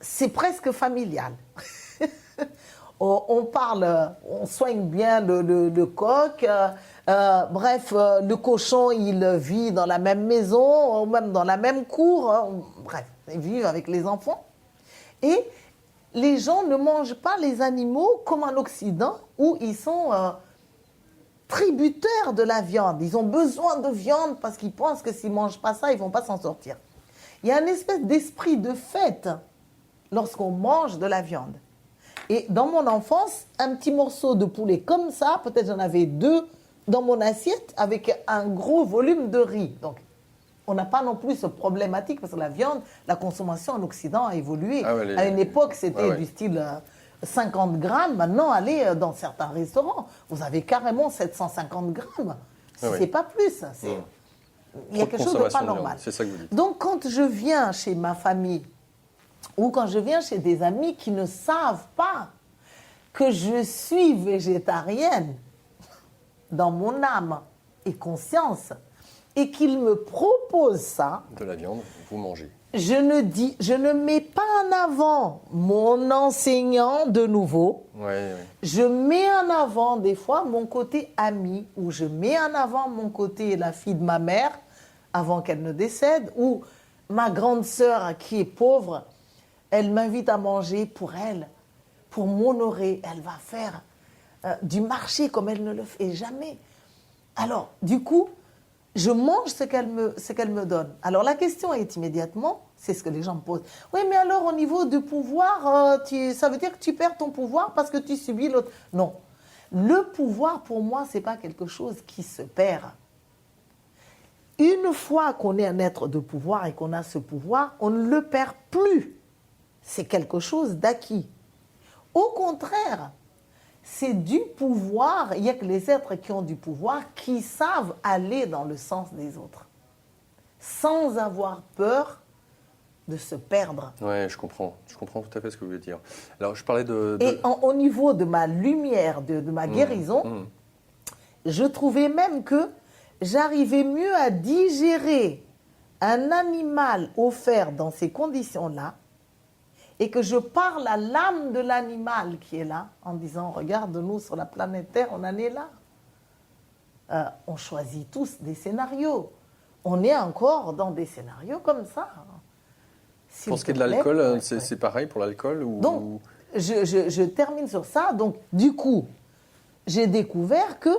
c'est presque familial. On parle, on soigne bien le coq. Bref, le cochon, il vit dans la même maison, ou même dans la même cour. Bref, ils vivent avec les enfants. Et les gens ne mangent pas les animaux comme en Occident, où ils sont tributaires de la viande. Ils ont besoin de viande parce qu'ils pensent que s'ils ne mangent pas ça, ils ne vont pas s'en sortir. Il y a une espèce d'esprit de fête lorsqu'on mange de la viande. Et dans mon enfance, un petit morceau de poulet comme ça, peut-être j'en avais 2 dans mon assiette avec un gros volume de riz. Donc, on n'a pas non plus ce problématique, parce que la viande, la consommation en Occident a évolué. Ah ouais, à une époque, c'était ouais. du style 50 grammes. Maintenant, allez dans certains restaurants, vous avez carrément 750 grammes. Ah ouais. C'est pas plus. Il y a Trop de quelque chose de pas consommation de viande, normal. c'est ça que vous dites. Donc, quand je viens chez ma famille, ou quand je viens chez des amis qui ne savent pas que je suis végétarienne dans mon âme et conscience, et qu'ils me proposent ça, De la viande, vous mangez. je ne mets pas en avant mon enseignant de nouveau. Ouais. Je mets en avant des fois mon côté ami, ou je mets en avant mon côté la fille de ma mère avant qu'elle ne décède, ou ma grande sœur qui est pauvre, elle m'invite à manger pour elle, pour m'honorer. Elle va faire du marché comme elle ne le fait jamais. Alors, du coup, je mange ce qu'elle me donne. Alors, la question est immédiatement, c'est ce que les gens me posent. Oui, mais alors, au niveau du pouvoir, ça veut dire que tu perds ton pouvoir parce que tu subis l'autre. Non. Le pouvoir, pour moi, ce n'est pas quelque chose qui se perd. Une fois qu'on est un être de pouvoir et qu'on a ce pouvoir, on ne le perd plus. C'est quelque chose d'acquis. Au contraire, c'est du pouvoir. Il n'y a que les êtres qui ont du pouvoir qui savent aller dans le sens des autres, sans avoir peur de se perdre. Oui, je comprends tout à fait ce que vous voulez dire. Alors, je parlais de... Et au niveau de ma lumière, de ma guérison, je trouvais même que j'arrivais mieux à digérer un animal offert dans ces conditions-là, et que je parle à l'âme de l'animal qui est là, en disant, regarde-nous sur la planète Terre, on en est là. On choisit tous des scénarios. On est encore dans des scénarios comme ça. Pour ce qui est de l'alcool, c'est pareil pour l'alcool ou... Donc, je termine sur ça. Donc, du coup, j'ai découvert que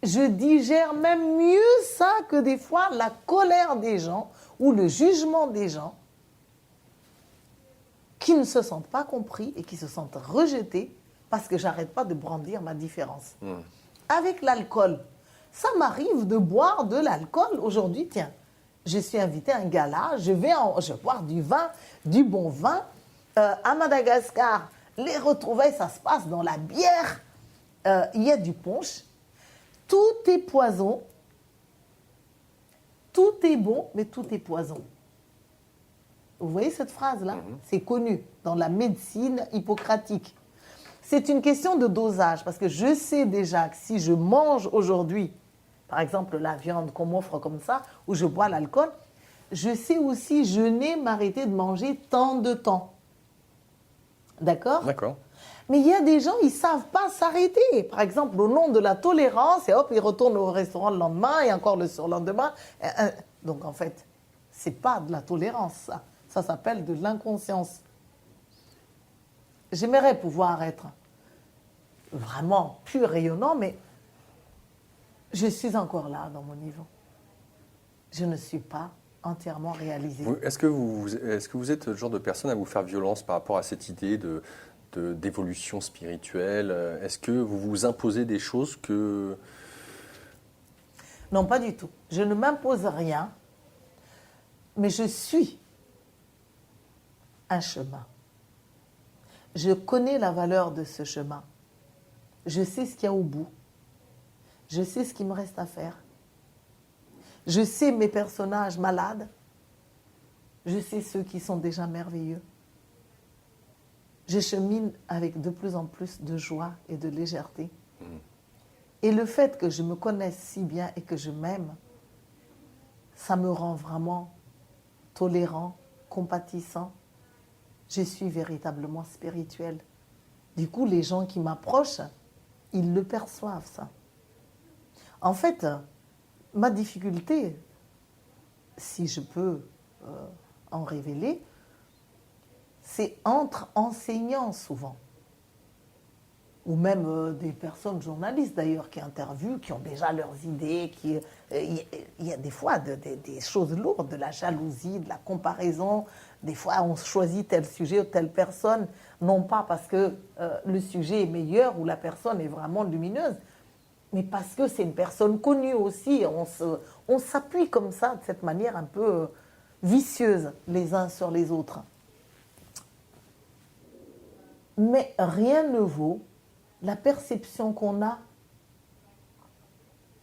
je digère même mieux ça que des fois la colère des gens ou le jugement des gens qui ne se sentent pas compris et qui se sentent rejetés parce que j'arrête pas de brandir ma différence. Avec l'alcool, ça m'arrive de boire de l'alcool. Aujourd'hui, tiens, je suis invitée à un gala, je vais boire du vin, du bon vin. À Madagascar, les retrouvailles, ça se passe dans la bière. Il y a du punch. Tout est poison. Tout est bon, mais tout est poison. Vous voyez cette phrase-là? C'est connu dans la médecine hippocratique. C'est une question de dosage, parce que je sais déjà que si je mange aujourd'hui, par exemple la viande qu'on m'offre comme ça, ou je bois l'alcool, je sais aussi jeûner, m'arrêter de manger tant de temps. D'accord? D'accord. Mais il y a des gens, ils ne savent pas s'arrêter. Par exemple, au nom de la tolérance, et hop, ils retournent au restaurant le lendemain, et encore le surlendemain. Donc en fait, ce n'est pas de la tolérance, ça. Ça s'appelle de l'inconscience. J'aimerais pouvoir être vraiment pur, rayonnant, mais je suis encore là dans mon niveau. Je ne suis pas entièrement réalisée. Est-ce que vous êtes le genre de personne à vous faire violence par rapport à cette idée d'évolution spirituelle? Est-ce que vous vous imposez des choses que... Non, pas du tout. Je ne m'impose rien, mais je suis un chemin. Je connais la valeur de ce chemin. Je sais ce qu'il y a au bout. Je sais ce qu'il me reste à faire. Je sais mes personnages malades. Je sais ceux qui sont déjà merveilleux. Je chemine avec de plus en plus de joie et de légèreté. Et le fait que je me connaisse si bien et que je m'aime, ça me rend vraiment tolérant, compatissant. Je suis véritablement spirituelle. Du coup, les gens qui m'approchent, ils le perçoivent, ça. En fait, ma difficulté, si je peux en révéler, c'est entre enseignants souvent. Ou même des personnes journalistes d'ailleurs qui interviewent, qui ont déjà leurs idées. Il y a des fois des choses lourdes, de la jalousie, de la comparaison. Des fois, on choisit tel sujet ou telle personne, non pas parce que le sujet est meilleur ou la personne est vraiment lumineuse, mais parce que c'est une personne connue aussi. On s'appuie comme ça, de cette manière un peu vicieuse, les uns sur les autres. Mais rien ne vaut la perception qu'on a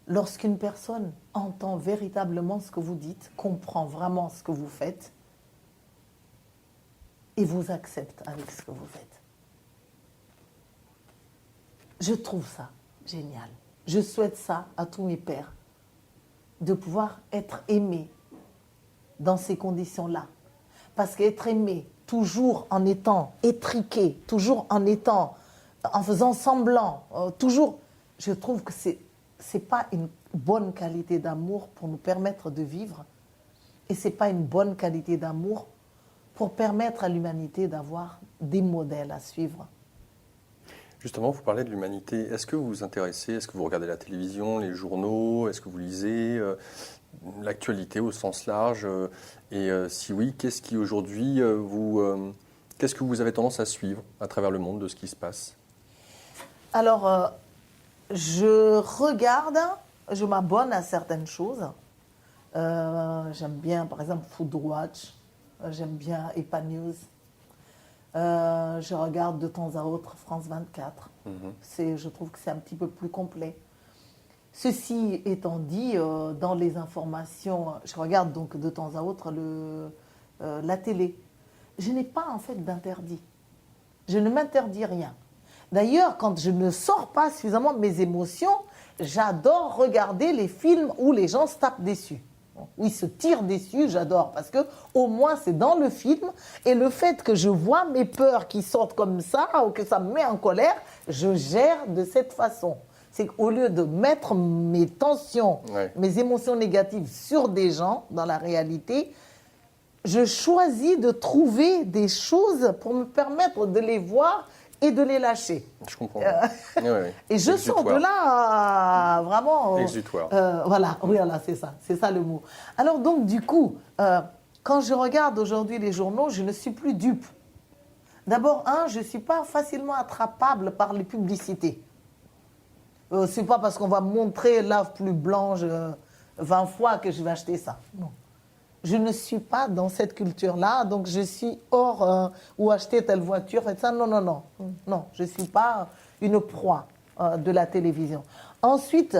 lorsqu'une personne entend véritablement ce que vous dites, comprend vraiment ce que vous faites et vous accepte avec ce que vous faites. Je trouve ça génial. Je souhaite ça à tous mes pères, de pouvoir être aimé dans ces conditions-là. Parce qu'être aimé, toujours en étant étriqué, toujours en faisant semblant, toujours, je trouve que c'est pas une bonne qualité d'amour pour nous permettre de vivre, et c'est pas une bonne qualité d'amour pour permettre à l'humanité d'avoir des modèles à suivre. Justement, vous parlez de l'humanité. Est-ce que vous vous intéressez, est-ce que vous regardez la télévision, les journaux, est-ce que vous lisez l'actualité au sens large et si oui, qu'est-ce qui aujourd'hui qu'est-ce que vous avez tendance à suivre à travers le monde de ce qui se passe? Alors, je regarde, je m'abonne à certaines choses. J'aime bien, par exemple, Food Watch. J'aime bien EPA News. Je regarde de temps à autre France 24. Je trouve que c'est un petit peu plus complet. Ceci étant dit, dans les informations, je regarde donc de temps à autre la télé. Je n'ai pas en fait d'interdit. Je ne m'interdis rien. D'ailleurs, quand je ne sors pas suffisamment de mes émotions, j'adore regarder les films où les gens se tapent dessus. Où ils se tirent dessus, j'adore, parce que au moins c'est dans le film, et le fait que je vois mes peurs qui sortent comme ça, ou que ça me met en colère, je gère de cette façon. C'est qu'au lieu de mettre mes tensions, mes émotions négatives sur des gens, dans la réalité, je choisis de trouver des choses pour me permettre de les voir et de les lâcher. Je comprends. Et je sors de là vraiment... Exutoire. Voilà, c'est ça le mot. Alors donc du coup, quand je regarde aujourd'hui les journaux, je ne suis plus dupe. D'abord, je ne suis pas facilement attrapable par les publicités. C'est pas parce qu'on va montrer lave plus blanche 20 fois que je vais acheter ça. Non. Je ne suis pas dans cette culture-là, donc je suis hors ou acheter telle voiture, faites ça. Non, je ne suis pas une proie de la télévision. Ensuite,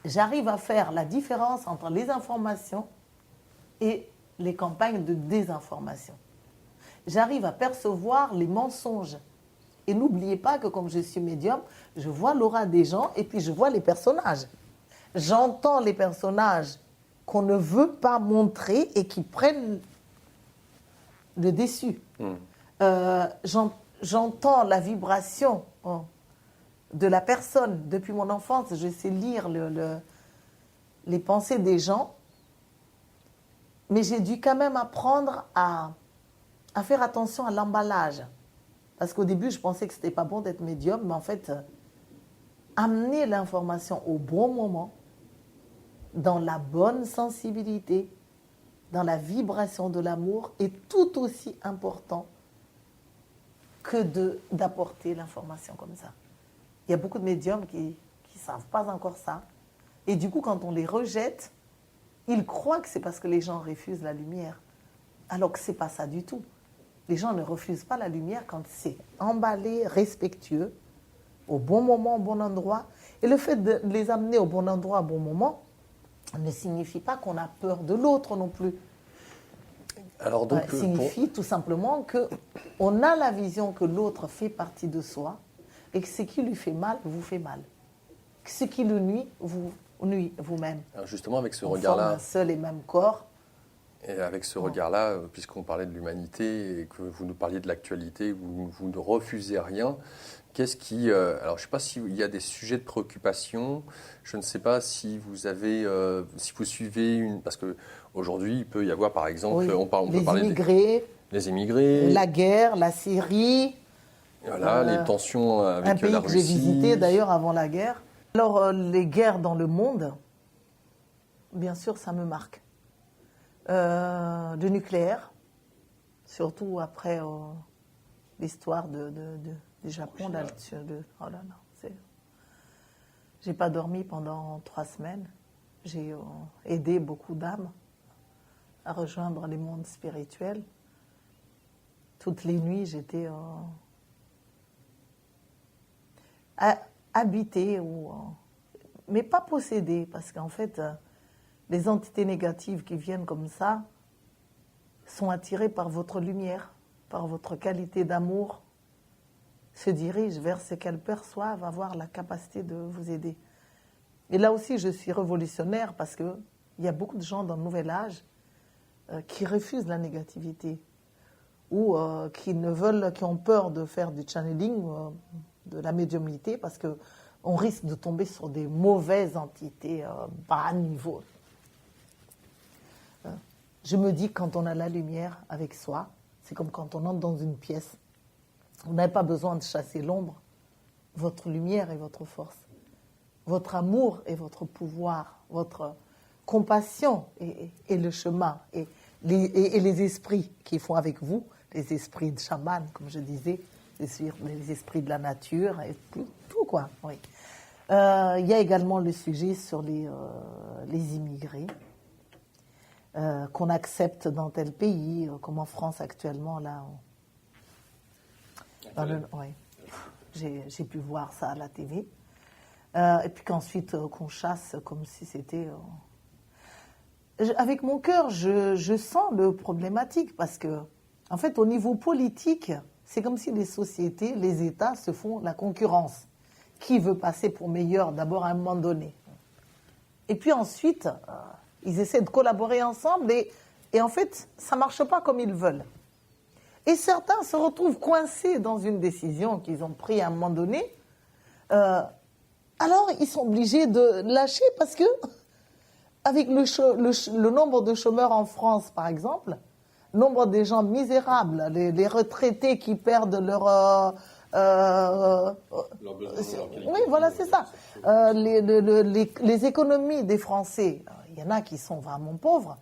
j'arrive à faire la différence entre les informations et les campagnes de désinformation. J'arrive à percevoir les mensonges. Et n'oubliez pas que comme je suis médium, je vois l'aura des gens et puis je vois les personnages. J'entends les personnages qu'on ne veut pas montrer et qui prennent le dessus. J'entends la vibration de la personne. Depuis mon enfance, je sais lire les pensées des gens, mais j'ai dû quand même apprendre à faire attention à l'emballage. Parce qu'au début, je pensais que ce n'était pas bon d'être médium, mais en fait, amener l'information au bon moment, dans la bonne sensibilité, dans la vibration de l'amour, est tout aussi important que d'apporter l'information comme ça. Il y a beaucoup de médiums qui ne savent pas encore ça. Et du coup, quand on les rejette, ils croient que c'est parce que les gens refusent la lumière. Alors que ce n'est pas ça du tout. Les gens ne refusent pas la lumière quand c'est emballé, respectueux, au bon moment, au bon endroit. Et le fait de les amener au bon endroit, au bon moment, ne signifie pas qu'on a peur de l'autre non plus. Alors donc, signifie tout simplement qu'on a la vision que l'autre fait partie de soi et que ce qui lui fait mal vous fait mal. Que ce qui le nuit vous nuit vous-même. Alors justement, avec ce regard-là... On forme un seul et même corps. Et avec ce regard-là, puisqu'on parlait de l'humanité et que vous nous parliez de l'actualité, vous ne refusez rien, qu'est-ce qui... alors, je ne sais pas s'il y a des sujets de préoccupation, je ne sais pas si vous avez... si vous suivez parce qu'aujourd'hui, il peut y avoir, par exemple... Oui, on peut parler les immigrés, la guerre, la Syrie... Voilà, les tensions avec la Russie. Un pays que j'ai visité, d'ailleurs, avant la guerre. Alors, les guerres dans le monde, bien sûr, ça me marque. Du nucléaire, surtout après l'histoire du Japon. Oh là là, j'ai pas dormi pendant 3 semaines. J'ai aidé beaucoup d'âmes à rejoindre les mondes spirituels. Toutes les nuits, j'étais habitée, mais pas possédée, parce qu'en fait, les entités négatives qui viennent comme ça sont attirées par votre lumière, par votre qualité d'amour, se dirigent vers ce qu'elles perçoivent, avoir la capacité de vous aider. Et là aussi, je suis révolutionnaire parce qu'il y a beaucoup de gens dans le nouvel âge qui refusent la négativité ou qui ont peur de faire du channeling, de la médiumnité, parce qu'on risque de tomber sur des mauvaises entités bas niveau. Je me dis, quand on a la lumière avec soi, c'est comme quand on entre dans une pièce. Vous n'avez pas besoin de chasser l'ombre. Votre lumière est votre force. Votre amour est votre pouvoir. Votre compassion est le chemin. Et les esprits qui font avec vous, les esprits de chaman, comme je disais, les esprits de la nature, et tout quoi. Oui. Il y a également le sujet sur les immigrés. Qu'on accepte dans tel pays, comme en France actuellement, là. Oui. J'ai pu voir ça à la TV. Et puis qu'ensuite, qu'on chasse comme si c'était... Avec mon cœur, je sens le problématique, parce que, en fait, au niveau politique, c'est comme si les sociétés, les États se font la concurrence. Qui veut passer pour meilleur, d'abord, à un moment donné. Et puis ensuite... ils essaient de collaborer ensemble et en fait, ça ne marche pas comme ils veulent. Et certains se retrouvent coincés dans une décision qu'ils ont prise à un moment donné. Alors, ils sont obligés de lâcher parce que, avec le nombre de chômeurs en France, par exemple, le nombre des gens misérables, les retraités qui perdent leur oui, voilà, c'est ça. Les économies des Français, il y en a qui sont vraiment pauvres,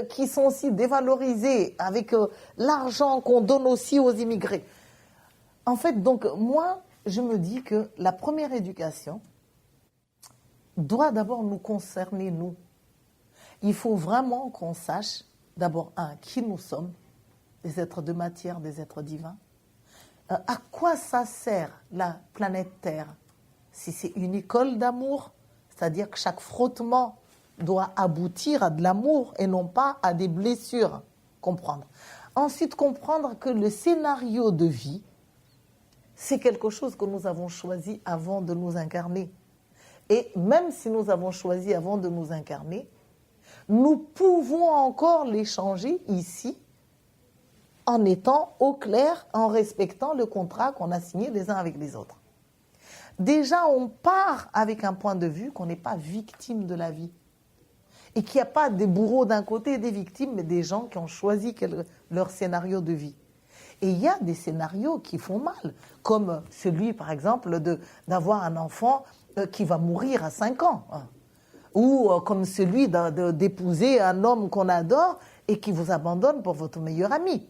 qui sont aussi dévalorisés avec l'argent qu'on donne aussi aux immigrés. En fait, donc, moi, je me dis que la première éducation doit d'abord nous concerner, nous. Il faut vraiment qu'on sache, d'abord, qui nous sommes, des êtres de matière, des êtres divins. À quoi ça sert la planète Terre? Si c'est une école d'amour, c'est-à-dire que chaque frottement doit aboutir à de l'amour et non pas à des blessures. Comprendre. Ensuite, comprendre que le scénario de vie, c'est quelque chose que nous avons choisi avant de nous incarner. Et même si nous avons choisi avant de nous incarner, nous pouvons encore les changer ici, en étant au clair, en respectant le contrat qu'on a signé les uns avec les autres. Déjà, on part avec un point de vue qu'on n'est pas victime de la vie. Et qu'il n'y a pas des bourreaux d'un côté et des victimes, mais des gens qui ont choisi leur scénario de vie. Et il y a des scénarios qui font mal, comme celui, par exemple, d'avoir un enfant qui va mourir à 5 ans. Ou comme celui d'épouser un homme qu'on adore et qui vous abandonne pour votre meilleur ami.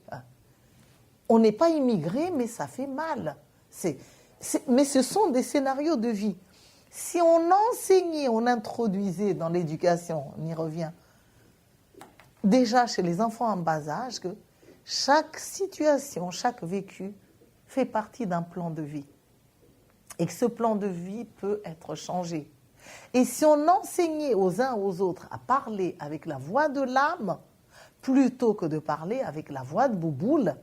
On n'est pas immigré, mais ça fait mal. Mais ce sont des scénarios de vie. Si on enseignait, on introduisait dans l'éducation, on y revient, déjà chez les enfants en bas âge, que chaque situation, chaque vécu fait partie d'un plan de vie. Et que ce plan de vie peut être changé. Et si on enseignait aux uns aux autres à parler avec la voix de l'âme, plutôt que de parler avec la voix de Bouboule,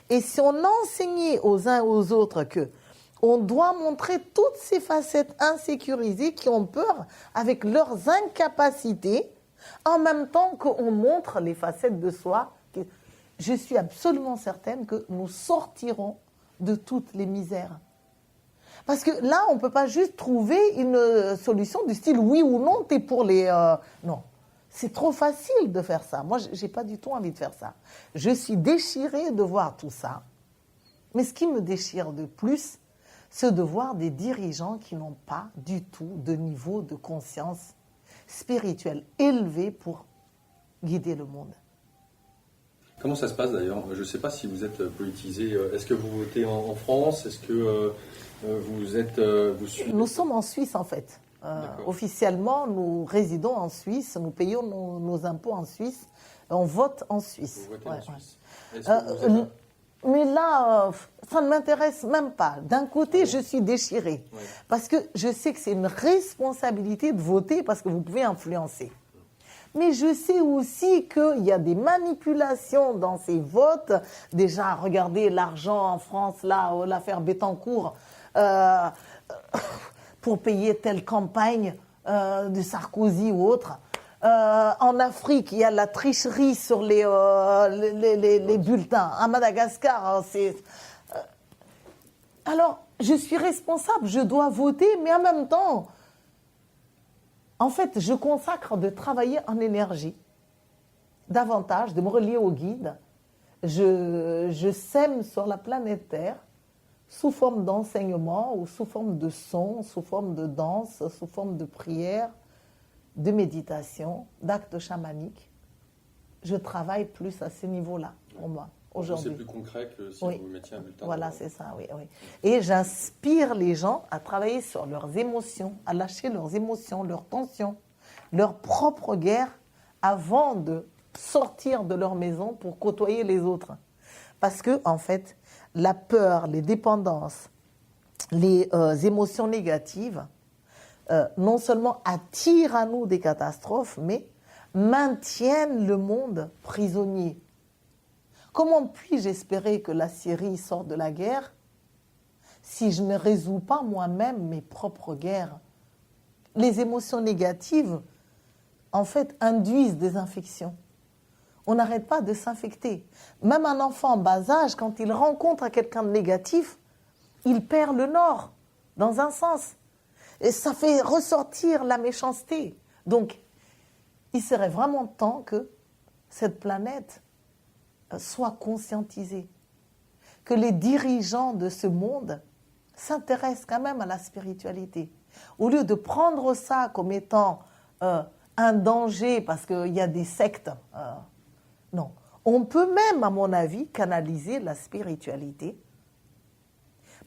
et si on enseignait aux uns aux autres que on doit montrer toutes ces facettes insécurisées qui ont peur avec leurs incapacités, en même temps qu'on montre les facettes de soi, je suis absolument certaine que nous sortirons de toutes les misères. Parce que là, on ne peut pas juste trouver une solution du style oui ou non, t'es pour les... Non, c'est trop facile de faire ça. Moi, je n'ai pas du tout envie de faire ça. Je suis déchirée de voir tout ça. Mais ce qui me déchire de plus, c'est de voir des dirigeants qui n'ont pas du tout de niveau de conscience spirituelle élevé pour guider le monde. Comment ça se passe d'ailleurs? Je ne sais pas si vous êtes politisé. Est-ce que vous votez en France? Est-ce que vous êtes... Nous sommes en Suisse en fait. Officiellement, nous résidons en Suisse, nous payons nos impôts en Suisse, on vote en Suisse. Vous votez en Suisse. Est-ce que vous êtes... Mais là, ça ne m'intéresse même pas. D'un côté, je suis déchirée. Oui. Parce que je sais que c'est une responsabilité de voter parce que vous pouvez influencer. Mais je sais aussi qu'il y a des manipulations dans ces votes. Déjà, regardez l'argent en France, là, l'affaire Bettencourt, pour payer telle campagne de Sarkozy ou autre. En Afrique, il y a la tricherie sur les bulletins. À Madagascar, c'est... Alors, je suis responsable, je dois voter, mais en même temps, en fait, je consacre de travailler en énergie, davantage, de me relier au guide. Je sème sur la planète Terre, sous forme d'enseignement, ou sous forme de son, sous forme de danse, sous forme de prière, de méditation, d'actes chamaniques. Je travaille plus à ce niveau-là, pour moi, aujourd'hui. C'est plus concret que si oui. vous mettiez un bulletin. Voilà, c'est ça, oui. Et j'inspire les gens à travailler sur leurs émotions, à lâcher leurs émotions, leurs tensions, leur propre guerre, avant de sortir de leur maison pour côtoyer les autres. Parce que, en fait, la peur, les dépendances, les émotions négatives, non seulement attirent à nous des catastrophes, mais maintiennent le monde prisonnier. Comment puis-je espérer que la Syrie sorte de la guerre si je ne résous pas moi-même mes propres guerres? Les émotions négatives, en fait, induisent des infections. On n'arrête pas de s'infecter. Même un enfant en bas âge, quand il rencontre quelqu'un de négatif, il perd le nord, dans un sens. Et ça fait ressortir la méchanceté. Donc, il serait vraiment temps que cette planète soit conscientisée. Que les dirigeants de ce monde s'intéressent quand même à la spiritualité. Au lieu de prendre ça comme étant un danger, parce qu'il y a des sectes. Non. On peut même, à mon avis, canaliser la spiritualité.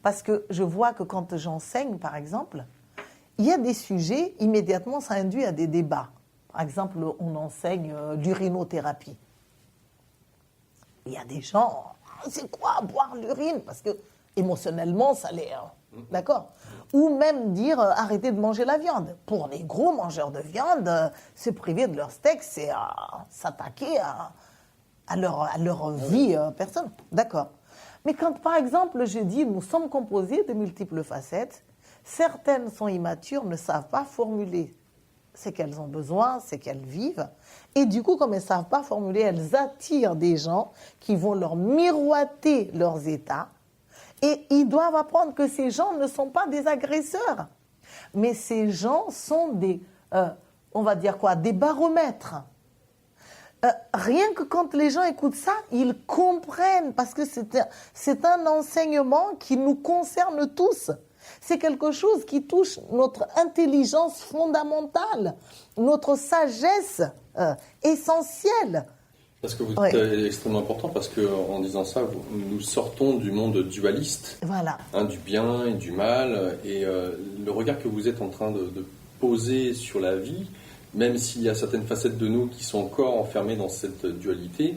Parce que je vois que quand j'enseigne, par exemple, il y a des sujets, immédiatement, ça induit à des débats. Par exemple, on enseigne l'urinothérapie. Il y a des gens, c'est quoi boire l'urine? Parce que émotionnellement, ça l'est. D'accord? Ou même dire arrêtez de manger la viande. Pour les gros mangeurs de viande, se priver de leur steak, c'est s'attaquer à leur vie personnelle. D'accord. Mais quand, par exemple, je dis nous sommes composés de multiples facettes, certaines sont immatures, ne savent pas formuler ce qu'elles ont besoin, ce qu'elles vivent. Et du coup, comme elles ne savent pas formuler, elles attirent des gens qui vont leur miroiter leurs états. Et ils doivent apprendre que ces gens ne sont pas des agresseurs. Mais ces gens sont des, on va dire quoi, des baromètres. Rien que quand les gens écoutent ça, ils comprennent, parce que c'est un enseignement qui nous concerne tous. C'est quelque chose qui touche notre intelligence fondamentale, notre sagesse essentielle. Parce que vous êtes extrêmement important, parce qu'en disant ça, nous sortons du monde dualiste, voilà. Du bien et du mal, et le regard que vous êtes en train de poser sur la vie, même s'il y a certaines facettes de nous qui sont encore enfermées dans cette dualité,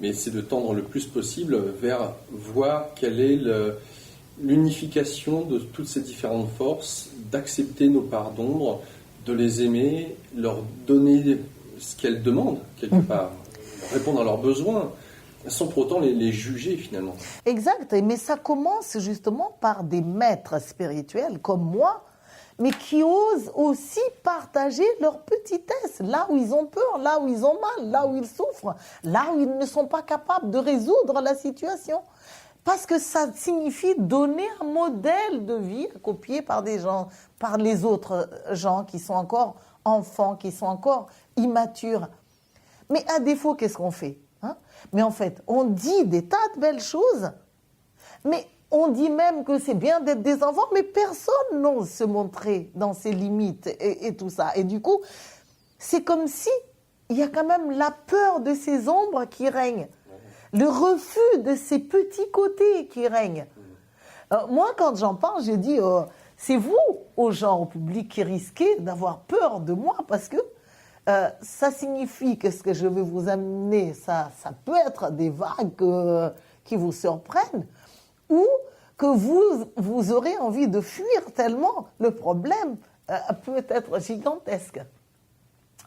mais c'est de tendre le plus possible vers voir quelle est l'unification de toutes ces différentes forces, d'accepter nos parts d'ombre, de les aimer, leur donner ce qu'elles demandent, quelque part, répondre à leurs besoins, sans pour autant les juger finalement. Exact, mais ça commence justement par des maîtres spirituels comme moi, mais qui osent aussi partager leur petitesse, là où ils ont peur, là où ils ont mal, là où ils souffrent, là où ils ne sont pas capables de résoudre la situation. Parce que ça signifie donner un modèle de vie à copier par des gens, par les autres gens qui sont encore enfants, qui sont encore immatures. Mais à défaut, qu'est-ce qu'on fait? Mais en fait, on dit des tas de belles choses, mais on dit même que c'est bien d'être des enfants, mais personne n'ose se montrer dans ses limites et tout ça. Et du coup, c'est comme si il y a quand même la peur de ces ombres qui règnent, le refus de ces petits côtés qui règnent. Moi, quand j'en parle, je dis, c'est vous aux gens, au public qui risquaient d'avoir peur de moi parce que ça signifie que ce que je vais vous amener, ça peut être des vagues qui vous surprennent ou que vous aurez envie de fuir tellement le problème peut être gigantesque.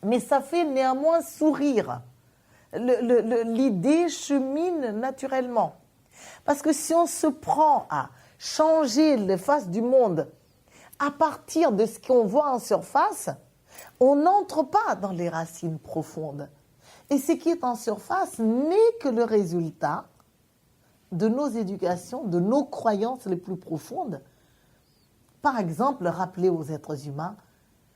Mais ça fait néanmoins sourire. L'idée chemine naturellement. Parce que si on se prend à changer les faces du monde à partir de ce qu'on voit en surface, on n'entre pas dans les racines profondes. Et ce qui est en surface n'est que le résultat de nos éducations, de nos croyances les plus profondes. Par exemple, rappeler aux êtres humains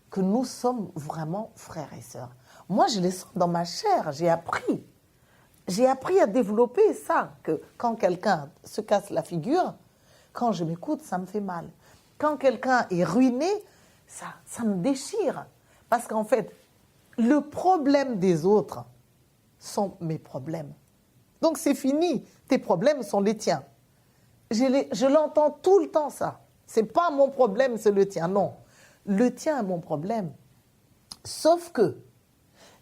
que nous sommes vraiment frères et sœurs. Moi, je les sens dans ma chair, j'ai appris. J'ai appris à développer ça, que quand quelqu'un se casse la figure, quand je m'écoute, ça me fait mal. Quand quelqu'un est ruiné, ça me déchire. Parce qu'en fait, le problème des autres sont mes problèmes. Donc c'est fini, tes problèmes sont les tiens. Je l'entends tout le temps ça. C'est pas mon problème, c'est le tien. Non, le tien est mon problème. Sauf que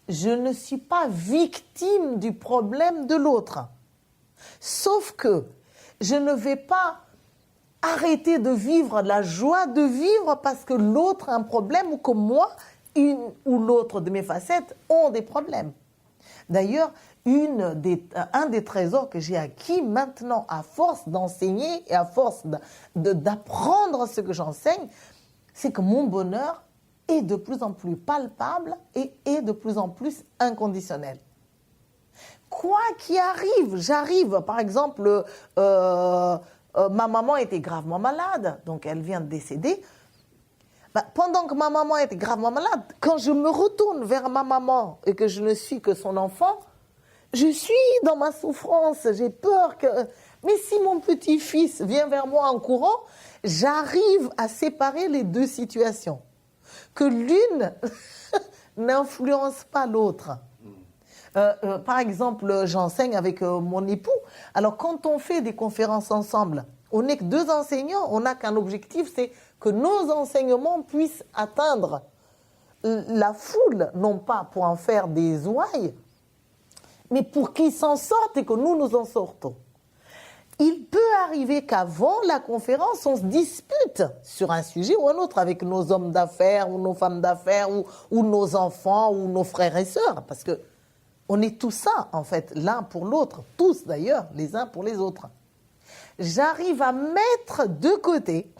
je ne suis pas victime du problème de l'autre. Sauf que je ne vais pas arrêter de vivre la joie de vivre parce que l'autre a un problème ou que moi, une ou l'autre de mes facettes ont des problèmes. D'ailleurs, un des trésors que j'ai acquis maintenant à force d'enseigner et à force d'apprendre ce que j'enseigne, c'est que mon bonheur est de plus en plus palpable et est de plus en plus inconditionnel. Quoi qu'il arrive, j'arrive, par exemple, ma maman était gravement malade, donc elle vient de décéder. Pendant que ma maman était gravement malade, quand je me retourne vers ma maman et que je ne suis que son enfant, je suis dans ma souffrance, j'ai peur que... Mais si mon petit-fils vient vers moi en courant, j'arrive à séparer les deux situations. Que l'une n'influence pas l'autre. Par exemple, j'enseigne avec mon époux. Alors, quand on fait des conférences ensemble, on n'est que deux enseignants, on n'a qu'un objectif, c'est que nos enseignements puissent atteindre la foule, non pas pour en faire des ouailles, mais pour qu'ils s'en sortent et que nous nous en sortons. Il peut arriver qu'avant la conférence, on se dispute sur un sujet ou un autre avec nos hommes d'affaires ou nos femmes d'affaires ou nos enfants ou nos frères et sœurs, parce que on est tous ça, en fait, l'un pour l'autre, tous d'ailleurs, les uns pour les autres. J'arrive à mettre de côté.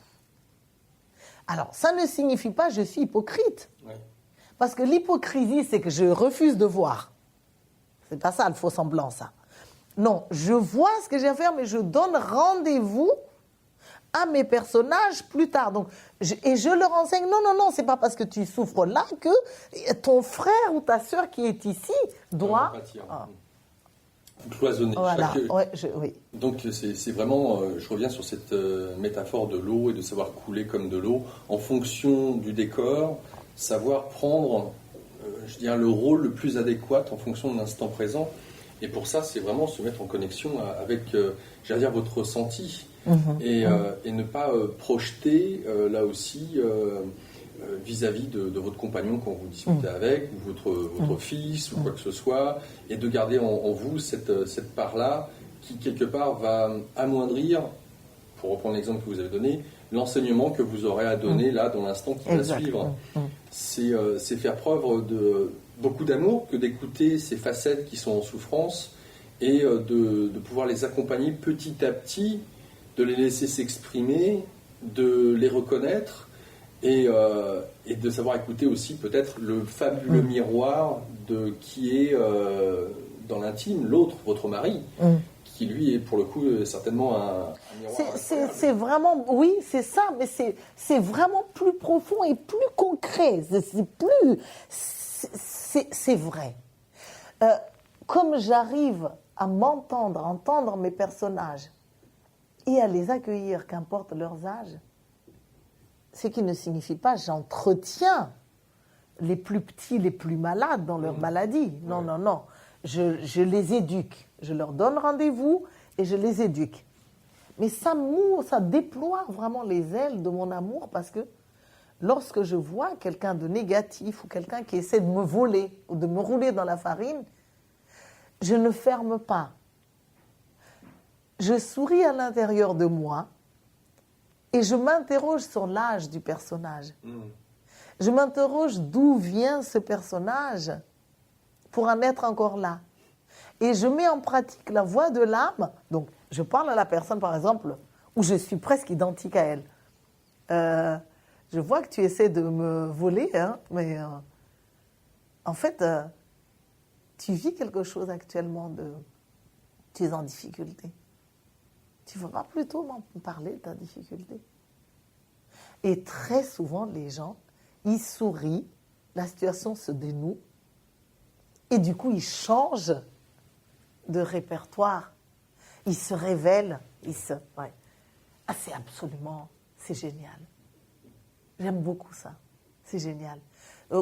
Alors, ça ne signifie pas que je suis hypocrite. Oui. Parce que l'hypocrisie, c'est que je refuse de voir. C'est pas ça le faux semblant, ça. Non, je vois ce que j'ai à faire, mais je donne rendez-vous à mes personnages plus tard. Donc, je leur enseigne, non, c'est pas parce que tu souffres là que ton frère ou ta sœur qui est ici doit... Cloisonner. Voilà. Oui. Donc c'est vraiment, je reviens sur cette métaphore de l'eau et de savoir couler comme de l'eau, en fonction du décor, savoir prendre, je dirais, le rôle le plus adéquat en fonction de l'instant présent. Et pour ça, c'est vraiment se mettre en connexion avec, j'allais dire, votre ressenti. Et ne pas projeter, là aussi, vis-à-vis de votre compagnon quand vous discutez avec, ou votre fils, ou quoi que ce soit, et de garder en vous cette part-là qui, quelque part, va amoindrir, pour reprendre l'exemple que vous avez donné, l'enseignement que vous aurez à donner là, dans l'instant qui va suivre. C'est faire preuve de beaucoup d'amour que d'écouter ces facettes qui sont en souffrance et de pouvoir les accompagner petit à petit, de les laisser s'exprimer, de les reconnaître, et de savoir écouter aussi peut-être le fabuleux miroir de qui est dans l'intime, l'autre, votre mari, qui lui est pour le coup certainement un miroir. C'est vraiment, oui, c'est ça, mais c'est vraiment plus profond et plus concret. C'est vrai. Comme j'arrive à entendre mes personnages et à les accueillir, qu'importe leurs âges, ce qui ne signifie pas j'entretiens les plus petits, les plus malades dans leur maladie. Non. Je les éduque. Je leur donne rendez-vous et je les éduque. Mais ça déploie vraiment les ailes de mon amour parce que lorsque je vois quelqu'un de négatif ou quelqu'un qui essaie de me voler ou de me rouler dans la farine, je ne ferme pas. Je souris à l'intérieur de moi et je m'interroge sur l'âge du personnage. Je m'interroge d'où vient ce personnage pour en être encore là. Et je mets en pratique la voix de l'âme. Donc, je parle à la personne, par exemple, où je suis presque identique à elle. Je vois que tu essaies de me voler, hein, mais en fait, tu vis quelque chose actuellement tu es en difficulté. Tu ne vas pas plutôt m'en parler de ta difficulté? Et très souvent, les gens, ils sourient, la situation se dénoue, et du coup, ils changent de répertoire. Ils se révèlent. Ouais. Ah, c'est génial. J'aime beaucoup ça. C'est génial.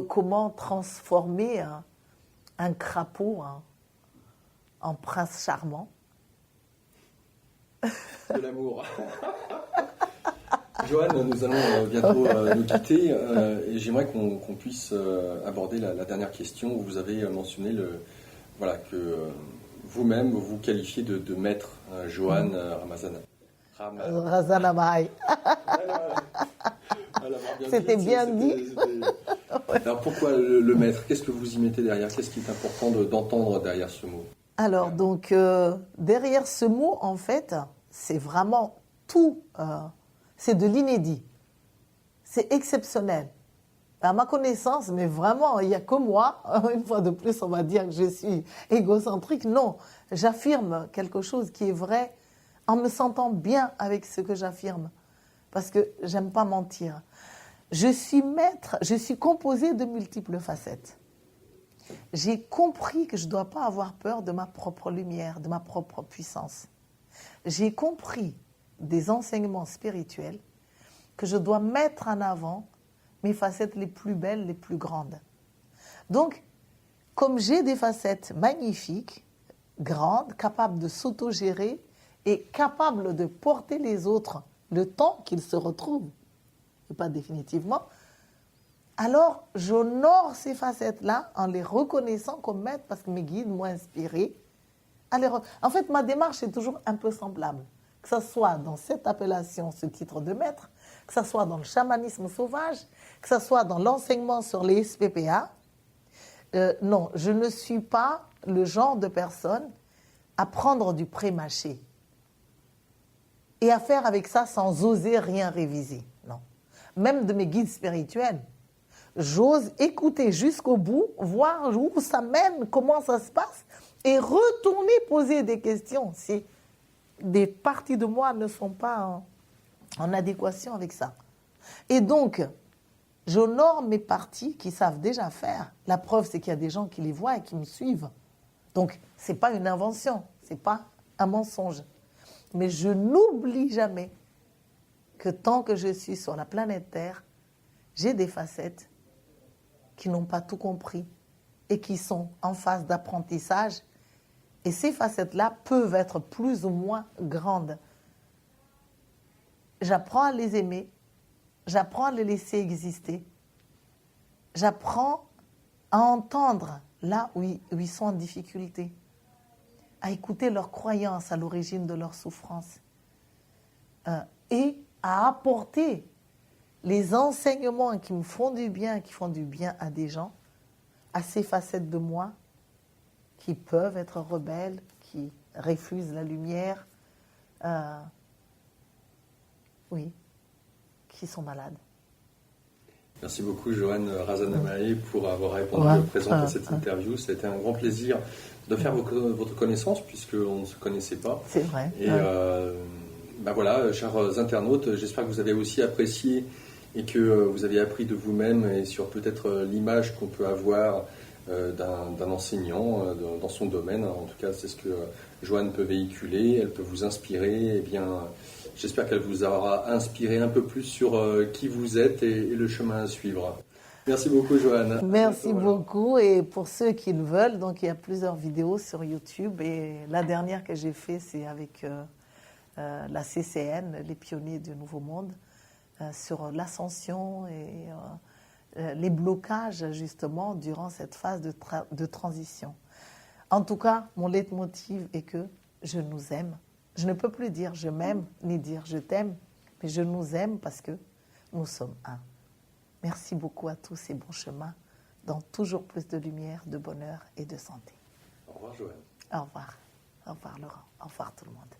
Comment transformer un crapaud en prince charmant? De l'amour. Joanne, nous allons bientôt nous quitter et j'aimerais qu'on puisse aborder la dernière question. Vous avez mentionné que vous-même vous qualifiez de maître, Joanne Razana Mahai. C'était bien dit. Alors pourquoi le maître? Qu'est-ce que vous y mettez derrière? Qu'est-ce qui est important d'entendre derrière ce mot? Alors, donc, derrière ce mot, en fait, c'est vraiment tout. C'est de l'inédit. C'est exceptionnel. À ma connaissance, mais vraiment, il n'y a que moi. Une fois de plus, on va dire que je suis égocentrique. Non, j'affirme quelque chose qui est vrai en me sentant bien avec ce que j'affirme. Parce que j'aime pas mentir. Je suis composée de multiples facettes. J'ai compris que je ne dois pas avoir peur de ma propre lumière, de ma propre puissance. J'ai compris des enseignements spirituels que je dois mettre en avant mes facettes les plus belles, les plus grandes. Donc, comme j'ai des facettes magnifiques, grandes, capables de s'autogérer et capables de porter les autres le temps qu'ils se retrouvent, et pas définitivement, alors j'honore ces facettes-là en les reconnaissant comme maîtres parce que mes guides m'ont inspiré. En fait, ma démarche est toujours un peu semblable. Que ce soit dans cette appellation, ce titre de maître, que ce soit dans le chamanisme sauvage, que ce soit dans l'enseignement sur les SPPA. Non, je ne suis pas le genre de personne à prendre du pré-mâché et à faire avec ça sans oser rien réviser. Non. Même de mes guides spirituels, j'ose écouter jusqu'au bout, voir où ça mène, comment ça se passe, et retourner poser des questions si des parties de moi ne sont pas en adéquation avec ça. Et donc, j'honore mes parties qui savent déjà faire. La preuve, c'est qu'il y a des gens qui les voient et qui me suivent. Donc, ce n'est pas une invention, ce n'est pas un mensonge. Mais je n'oublie jamais que tant que je suis sur la planète Terre, j'ai des facettes qui n'ont pas tout compris et qui sont en phase d'apprentissage. Et ces facettes-là peuvent être plus ou moins grandes. J'apprends à les aimer, j'apprends à les laisser exister, j'apprends à entendre là où ils sont en difficulté, à écouter leurs croyances à l'origine de leur souffrance et à apporter les enseignements qui me font du bien, qui font du bien à des gens, à ces facettes de moi qui peuvent être rebelles, qui refusent la lumière, qui sont malades. Merci beaucoup, Joanne Razana Mahai, pour avoir répondu présente à cette interview. Ça a été un grand plaisir de faire votre connaissance, puisqu'on ne se connaissait pas. C'est vrai. Et voilà, chers internautes, j'espère que vous avez aussi apprécié et que vous avez appris de vous-même et sur peut-être l'image qu'on peut avoir d'un enseignant dans son domaine. En tout cas, c'est ce que Joanne peut véhiculer, elle peut vous inspirer. Eh bien, j'espère qu'elle vous aura inspiré un peu plus sur qui vous êtes et le chemin à suivre. Merci beaucoup, Joanne. Merci beaucoup. Et pour ceux qui le veulent, donc il y a plusieurs vidéos sur YouTube. Et la dernière que j'ai faite, c'est avec la CCN, les pionniers du Nouveau Monde. sur l'ascension et les blocages justement durant cette phase de transition. En tout cas, mon leitmotiv est que je nous aime. Je ne peux plus dire je m'aime ni dire je t'aime, mais je nous aime parce que nous sommes un. Merci beaucoup à tous et bon chemin dans toujours plus de lumière, de bonheur et de santé. Au revoir Joël. Au revoir. Au revoir Laurent. Au revoir tout le monde.